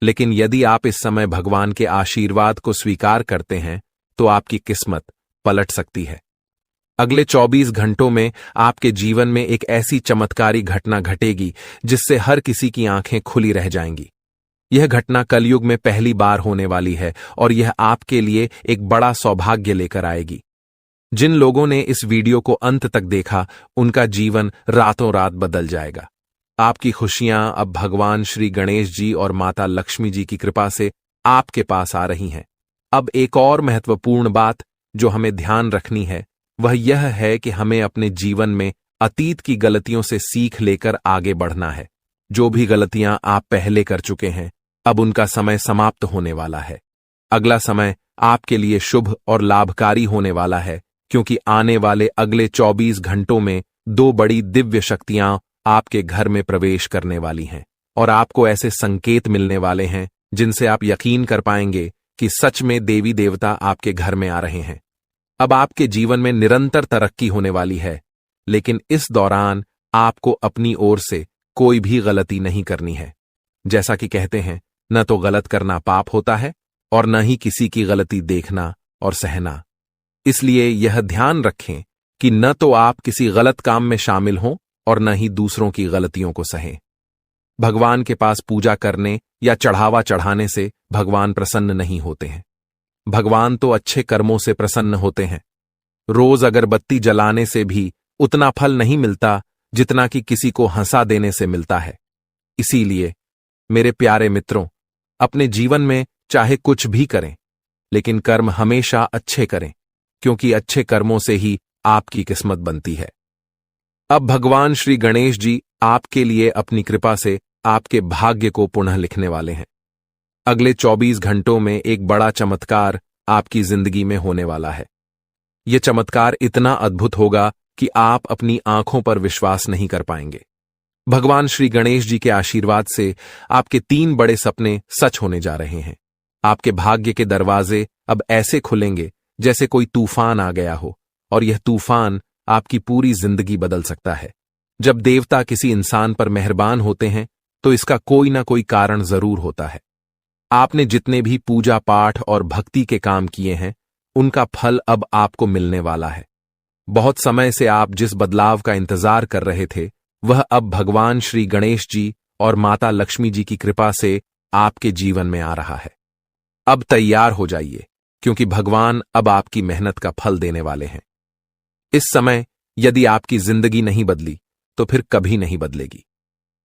लेकिन यदि आप इस समय भगवान के आशीर्वाद को स्वीकार करते हैं तो आपकी किस्मत पलट सकती है। अगले 24 घंटों में आपके जीवन में एक ऐसी चमत्कारी घटना घटेगी जिससे हर किसी की आंखें खुली रह जाएंगी। यह घटना कलयुग में पहली बार होने वाली है और यह आपके लिए एक बड़ा सौभाग्य लेकर आएगी। जिन लोगों ने इस वीडियो को अंत तक देखा उनका जीवन रातों रात बदल जाएगा। आपकी खुशियां अब भगवान श्री गणेश जी और माता लक्ष्मी जी की कृपा से आपके पास आ रही हैं। अब एक और महत्वपूर्ण बात जो हमें ध्यान रखनी है वह यह है कि हमें अपने जीवन में अतीत की गलतियों से सीख लेकर आगे बढ़ना है। जो भी गलतियां आप पहले कर चुके हैं अब उनका समय समाप्त होने वाला है। अगला समय आपके लिए शुभ और लाभकारी होने वाला है, क्योंकि आने वाले अगले 24 घंटों में 2 बड़ी दिव्य शक्तियां आपके घर में प्रवेश करने वाली हैं और आपको ऐसे संकेत मिलने वाले हैं जिनसे आप यकीन कर पाएंगे कि सच में देवी देवता आपके घर में आ रहे हैं। अब आपके जीवन में निरंतर तरक्की होने वाली है, लेकिन इस दौरान आपको अपनी ओर से कोई भी गलती नहीं करनी है। जैसा कि कहते हैं, न तो गलत करना पाप होता है और न ही किसी की गलती देखना और सहना। इसलिए यह ध्यान रखें कि न तो आप किसी गलत काम में शामिल हों और न ही दूसरों की गलतियों को सहें। भगवान के पास पूजा करने या चढ़ावा चढ़ाने से भगवान प्रसन्न नहीं होते हैं। भगवान तो अच्छे कर्मों से प्रसन्न होते हैं। रोज अगरबत्ती जलाने से भी उतना फल नहीं मिलता जितना कि किसी को हंसा देने से मिलता है। इसीलिए मेरे प्यारे मित्रों, अपने जीवन में चाहे कुछ भी करें, लेकिन कर्म हमेशा अच्छे करें, क्योंकि अच्छे कर्मों से ही आपकी किस्मत बनती है। अब भगवान श्री गणेश जी आपके लिए अपनी कृपा से आपके भाग्य को पुनः लिखने वाले हैं। अगले 24 घंटों में एक बड़ा चमत्कार आपकी जिंदगी में होने वाला है। यह चमत्कार इतना अद्भुत होगा कि आप अपनी आंखों पर विश्वास नहीं कर पाएंगे। भगवान श्री गणेश जी के आशीर्वाद से आपके 3 बड़े सपने सच होने जा रहे हैं। आपके भाग्य के दरवाजे अब ऐसे खुलेंगे जैसे कोई तूफान आ गया हो, और यह तूफान आपकी पूरी जिंदगी बदल सकता है। जब देवता किसी इंसान पर मेहरबान होते हैं तो इसका कोई ना कोई कारण जरूर होता है। आपने जितने भी पूजा पाठ और भक्ति के काम किए हैं, उनका फल अब आपको मिलने वाला है। बहुत समय से आप जिस बदलाव का इंतजार कर रहे थे, वह अब भगवान श्री गणेश जी और माता लक्ष्मी जी की कृपा से आपके जीवन में आ रहा है। अब तैयार हो जाइए, क्योंकि भगवान अब आपकी मेहनत का फल देने वाले हैं। इस समय यदि आपकी जिंदगी नहीं बदली तो फिर कभी नहीं बदलेगी।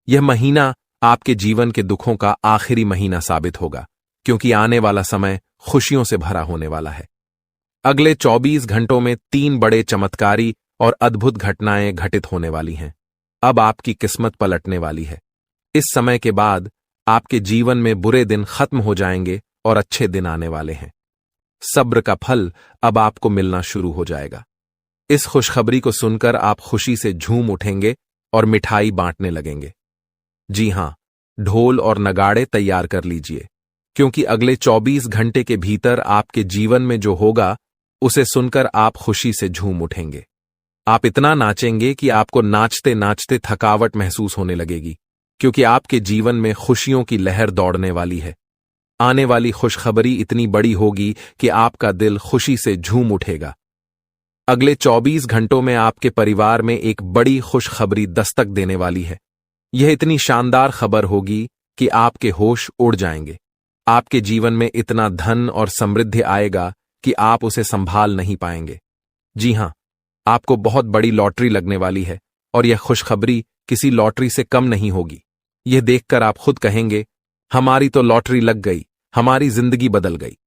यह महीना आपके जीवन के दुखों का आखिरी महीना साबित होगा, क्योंकि आने वाला समय खुशियों से भरा होने वाला है। अगले 24 घंटों में 3 बड़े चमत्कारी और अद्भुत घटनाएं घटित होने वाली हैं। अब आपकी किस्मत पलटने वाली है। इस समय के बाद आपके जीवन में बुरे दिन खत्म हो जाएंगे और अच्छे दिन आने वाले हैं। सब्र का फल अब आपको मिलना शुरू हो जाएगा। इस खुशखबरी को सुनकर आप खुशी से झूम उठेंगे और मिठाई बांटने लगेंगे। जी हां, ढोल और नगाड़े तैयार कर लीजिए, क्योंकि अगले 24 घंटे के भीतर आपके जीवन में जो होगा उसे सुनकर आप खुशी से झूम उठेंगे। आप इतना नाचेंगे कि आपको नाचते नाचते थकावट महसूस होने लगेगी, क्योंकि आपके जीवन में खुशियों की लहर दौड़ने वाली है। आने वाली खुशखबरी इतनी बड़ी होगी कि आपका दिल खुशी से झूम उठेगा। अगले 24 घंटों में आपके परिवार में एक बड़ी खुशखबरी दस्तक देने वाली है। यह इतनी शानदार खबर होगी कि आपके होश उड़ जाएंगे। आपके जीवन में इतना धन और समृद्धि आएगा कि आप उसे संभाल नहीं पाएंगे। जी हां, आपको बहुत बड़ी लॉटरी लगने वाली है, और यह खुशखबरी किसी लॉटरी से कम नहीं होगी। यह देखकर आप खुद कहेंगे, हमारी तो लॉटरी लग गई, हमारी जिंदगी बदल गई।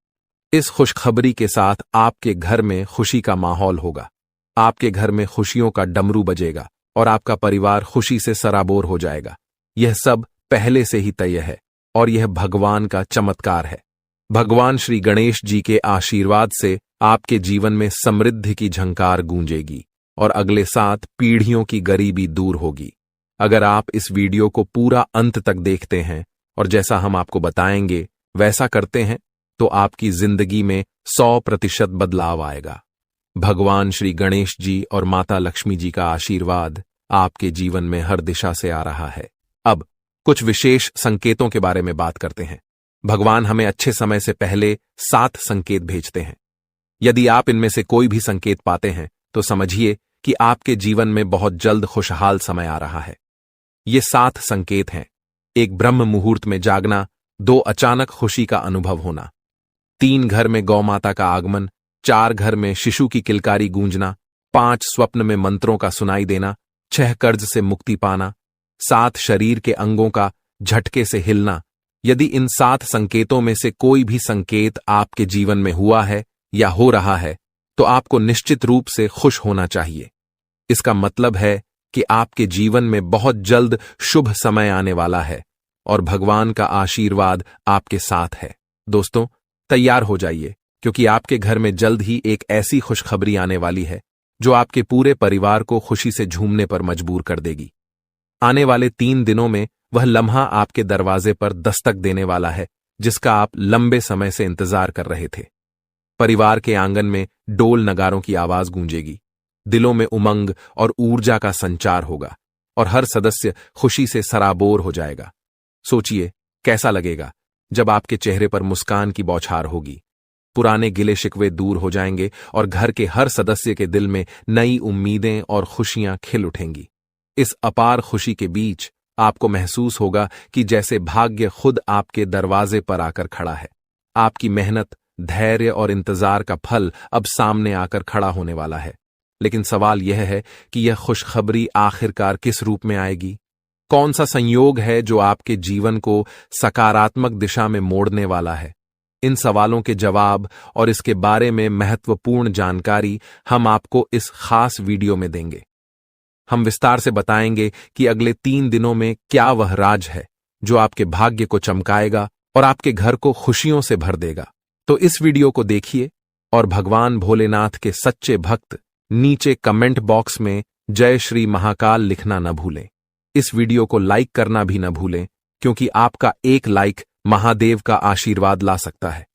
इस खुशखबरी के साथ आपके घर में खुशी का माहौल होगा। आपके घर में खुशियों का डमरू बजेगा और आपका परिवार खुशी से सराबोर हो जाएगा। यह सब पहले से ही तय है और यह भगवान का चमत्कार है। भगवान श्री गणेश जी के आशीर्वाद से आपके जीवन में समृद्धि की झंकार गूंजेगी और अगले 7 पीढ़ियों की गरीबी दूर होगी। अगर आप इस वीडियो को पूरा अंत तक देखते हैं और जैसा हम आपको बताएंगे वैसा करते हैं, तो आपकी जिंदगी में 100% बदलाव आएगा। भगवान श्री गणेश जी और माता लक्ष्मी जी का आशीर्वाद आपके जीवन में हर दिशा से आ रहा है। अब कुछ विशेष संकेतों के बारे में बात करते हैं। भगवान हमें अच्छे समय से पहले 7 संकेत भेजते हैं। यदि आप इनमें से कोई भी संकेत पाते हैं तो समझिए कि आपके जीवन में बहुत जल्द खुशहाल समय आ रहा है। ये 7 संकेत हैं। 1 ब्रह्म मुहूर्त में जागना, 2 अचानक खुशी का अनुभव होना, 3 घर में गौ माता का आगमन, 4 घर में शिशु की किलकारी गूंजना, 5 स्वप्न में मंत्रों का सुनाई देना, 6 कर्ज से मुक्ति पाना, 7 शरीर के अंगों का झटके से हिलना। यदि इन 7 संकेतों में से कोई भी संकेत आपके जीवन में हुआ है या हो रहा है, तो आपको निश्चित रूप से खुश होना चाहिए। इसका मतलब है कि आपके जीवन में बहुत जल्द शुभ समय आने वाला है और भगवान का आशीर्वाद आपके साथ है। दोस्तों, तैयार हो जाइए, क्योंकि आपके घर में जल्द ही एक ऐसी खुशखबरी आने वाली है जो आपके पूरे परिवार को खुशी से झूमने पर मजबूर कर देगी। आने वाले 3 दिनों में वह लम्हा आपके दरवाजे पर दस्तक देने वाला है जिसका आप लंबे समय से इंतजार कर रहे थे। परिवार के आंगन में डोल नगारों की आवाज गूंजेगी, दिलों में उमंग और ऊर्जा का संचार होगा और हर सदस्य खुशी से सराबोर हो जाएगा। सोचिए कैसा लगेगा जब आपके चेहरे पर मुस्कान की बौछार होगी। पुराने गिले शिकवे दूर हो जाएंगे और घर के हर सदस्य के दिल में नई उम्मीदें और खुशियां खिल उठेंगी। इस अपार खुशी के बीच आपको महसूस होगा कि जैसे भाग्य खुद आपके दरवाजे पर आकर खड़ा है। आपकी मेहनत, धैर्य और इंतजार का फल अब सामने आकर खड़ा होने वाला है। लेकिन सवाल यह है कि यह खुशखबरी आखिरकार किस रूप में आएगी? कौन सा संयोग है जो आपके जीवन को सकारात्मक दिशा में मोड़ने वाला है? इन सवालों के जवाब और इसके बारे में महत्वपूर्ण जानकारी हम आपको इस खास वीडियो में देंगे। हम विस्तार से बताएंगे कि अगले 3 दिनों में क्या वह राज है जो आपके भाग्य को चमकाएगा और आपके घर को खुशियों से भर देगा। तो इस वीडियो को देखिए और भगवान भोलेनाथ के सच्चे भक्त नीचे कमेंट बॉक्स में जय श्री महाकाल लिखना न भूलें। इस वीडियो को लाइक करना भी न भूलें क्योंकि आपका एक लाइक महादेव का आशीर्वाद ला सकता है।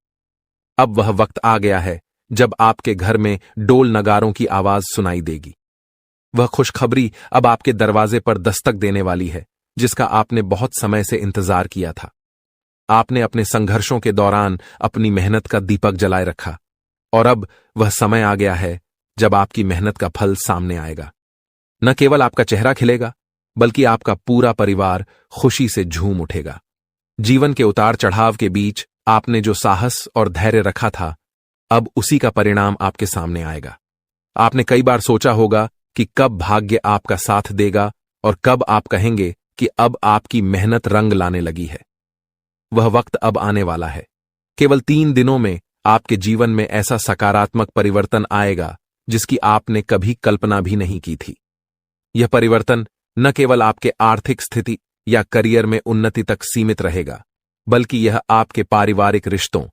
अब वह वक्त आ गया है जब आपके घर में डोल नगारों की आवाज सुनाई देगी। वह खुशखबरी अब आपके दरवाजे पर दस्तक देने वाली है जिसका आपने बहुत समय से इंतजार किया था। आपने अपने संघर्षों के दौरान अपनी मेहनत का दीपक जलाए रखा और अब वह समय आ गया है जब आपकी मेहनत का फल सामने आएगा। न केवल आपका चेहरा खिलेगा बल्कि आपका पूरा परिवार खुशी से झूम उठेगा। जीवन के उतार चढ़ाव के बीच आपने जो साहस और धैर्य रखा था, अब उसी का परिणाम आपके सामने आएगा। आपने कई बार सोचा होगा कि कब भाग्य आपका साथ देगा और कब आप कहेंगे कि अब आपकी मेहनत रंग लाने लगी है। वह वक्त अब आने वाला है। केवल 3 दिनों में आपके जीवन में ऐसा सकारात्मक परिवर्तन आएगा जिसकी आपने कभी कल्पना भी नहीं की थी। यह परिवर्तन न केवल आपके आर्थिक स्थिति या करियर में उन्नति तक सीमित रहेगा, बल्कि यह आपके पारिवारिक रिश्तों,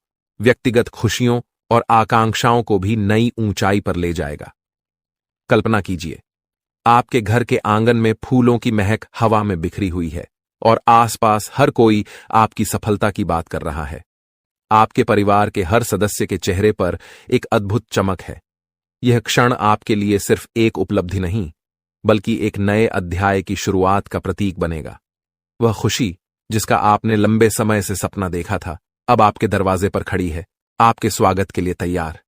व्यक्तिगत खुशियों और आकांक्षाओं को भी नई ऊंचाई पर ले जाएगा। कल्पना कीजिए, आपके घर के आंगन में फूलों की महक हवा में बिखरी हुई है और आसपास हर कोई आपकी सफलता की बात कर रहा है। आपके परिवार के हर सदस्य के चेहरे पर एक अद्भुत चमक है। यह क्षण आपके लिए सिर्फ एक उपलब्धि नहीं, बल्कि एक नए अध्याय की शुरुआत का प्रतीक बनेगा। वह खुशी जिसका आपने लंबे समय से सपना देखा था, अब आपके दरवाजे पर खड़ी है, आपके स्वागत के लिए तैयार।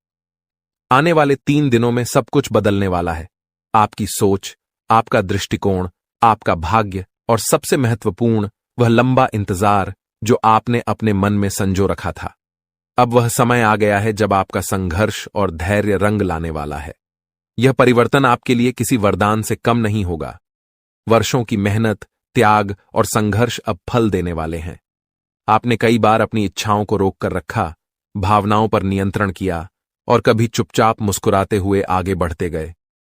आने वाले 3 दिनों में सब कुछ बदलने वाला है। आपकी सोच, आपका दृष्टिकोण, आपका भाग्य और सबसे महत्वपूर्ण वह लंबा इंतजार जो आपने अपने मन में संजो रखा था। अब वह समय आ गया है जब आपका संघर्ष और धैर्य रंग लाने वाला है। यह परिवर्तन आपके लिए किसी वरदान से कम नहीं होगा। वर्षों की मेहनत, त्याग और संघर्ष अब फल देने वाले हैं। आपने कई बार अपनी इच्छाओं को रोक कर रखा, भावनाओं पर नियंत्रण किया और कभी चुपचाप मुस्कुराते हुए आगे बढ़ते गए,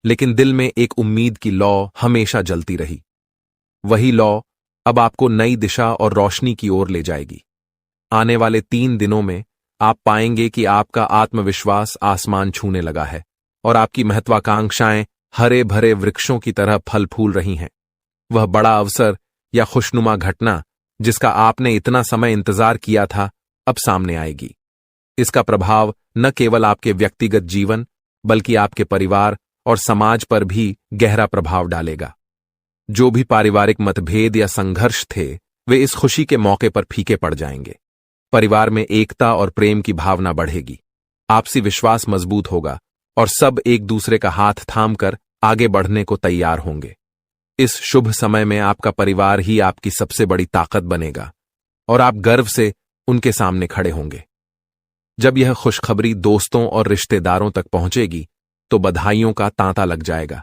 लेकिन दिल में एक उम्मीद की लौ हमेशा जलती रही। वही लौ अब आपको नई दिशा और रोशनी की ओर ले जाएगी। आने वाले 3 दिनों में आप पाएंगे कि आपका आत्मविश्वास आसमान छूने लगा है और आपकी महत्वाकांक्षाएं हरे भरे वृक्षों की तरह फल फूल रही हैं। वह बड़ा अवसर या खुशनुमा घटना जिसका आपने इतना समय इंतजार किया था, अब सामने आएगी। इसका प्रभाव न केवल आपके व्यक्तिगत जीवन बल्कि आपके परिवार और समाज पर भी गहरा प्रभाव डालेगा। जो भी पारिवारिक मतभेद या संघर्ष थे, वे इस खुशी के मौके पर फीके पड़ जाएंगे। परिवार में एकता और प्रेम की भावना बढ़ेगी, आपसी विश्वास मजबूत होगा और सब एक दूसरे का हाथ थामकर आगे बढ़ने को तैयार होंगे। इस शुभ समय में आपका परिवार ही आपकी सबसे बड़ी ताकत बनेगा और आप गर्व से उनके सामने खड़े होंगे। जब यह खुशखबरी दोस्तों और रिश्तेदारों तक पहुंचेगी तो बधाइयों का तांता लग जाएगा।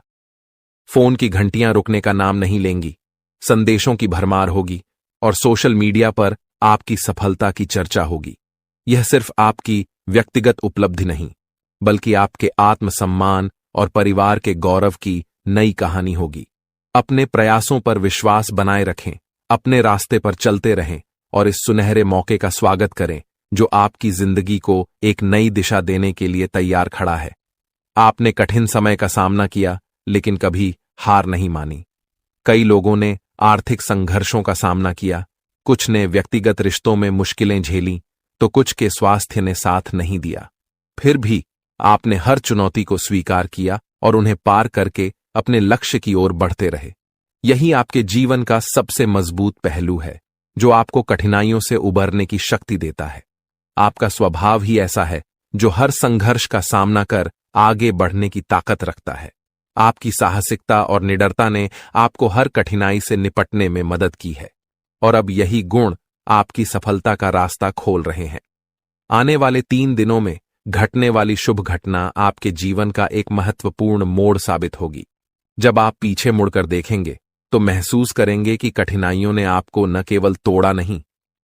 फोन की घंटियां रुकने का नाम नहीं लेंगी, संदेशों की भरमार होगी और सोशल मीडिया पर आपकी सफलता की चर्चा होगी। यह सिर्फ आपकी व्यक्तिगत उपलब्धि नहीं, बल्कि आपके आत्मसम्मान और परिवार के गौरव की नई कहानी होगी। अपने प्रयासों पर विश्वास बनाए रखें, अपने रास्ते पर चलते रहें और इस सुनहरे मौके का स्वागत करें जो आपकी जिंदगी को एक नई दिशा देने के लिए तैयार खड़ा है। आपने कठिन समय का सामना किया, लेकिन कभी हार नहीं मानी। कई लोगों ने आर्थिक संघर्षों का सामना किया, कुछ ने व्यक्तिगत रिश्तों में मुश्किलें झेली, तो कुछ के स्वास्थ्य ने साथ नहीं दिया। फिर भी आपने हर चुनौती को स्वीकार किया और उन्हें पार करके अपने लक्ष्य की ओर बढ़ते रहे। यही आपके जीवन का सबसे मजबूत पहलू है, जो आपको कठिनाइयों से उबरने की शक्ति देता है। आपका स्वभाव ही ऐसा है, जो हर संघर्ष का सामना कर आगे बढ़ने की ताकत रखता है। आपकी साहसिकता और निडरता ने आपको हर कठिनाई से निपटने में मदद की है, और अब यही गुण आपकी सफलता का रास्ता खोल रहे हैं। आने वाले 3 दिनों में घटने वाली शुभ घटना आपके जीवन का एक महत्वपूर्ण मोड़ साबित होगी। जब आप पीछे मुड़कर देखेंगे तो महसूस करेंगे कि कठिनाइयों ने आपको न केवल तोड़ा नहीं,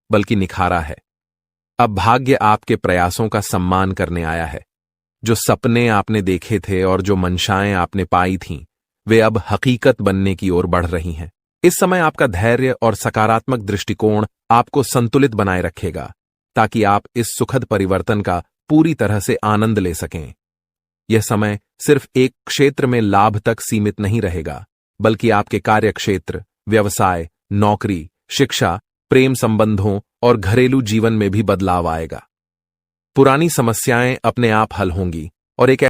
बल्कि निखारा है। अब भाग्य आपके प्रयासों का सम्मान करने आया है। जो सपने आपने देखे थे और जो मंशाएं आपने पाई थीं, वे अब हकीकत बनने की ओर बढ़ रही हैं। इस समय आपका धैर्य और सकारात्मक दृष्टिकोण आपको संतुलित बनाए रखेगा, ताकि आप इस सुखद परिवर्तन का पूरी तरह से आनंद ले सकें। यह समय सिर्फ एक क्षेत्र में लाभ तक सीमित नहीं रहेगा, बल्कि आपके कार्यक्षेत्र, व्यवसाय, नौकरी, शिक्षा, प्रेम संबंधों और घरेलू जीवन में भी बदलाव आएगा। पुरानी समस्याएं अपने आप हल होंगी और एक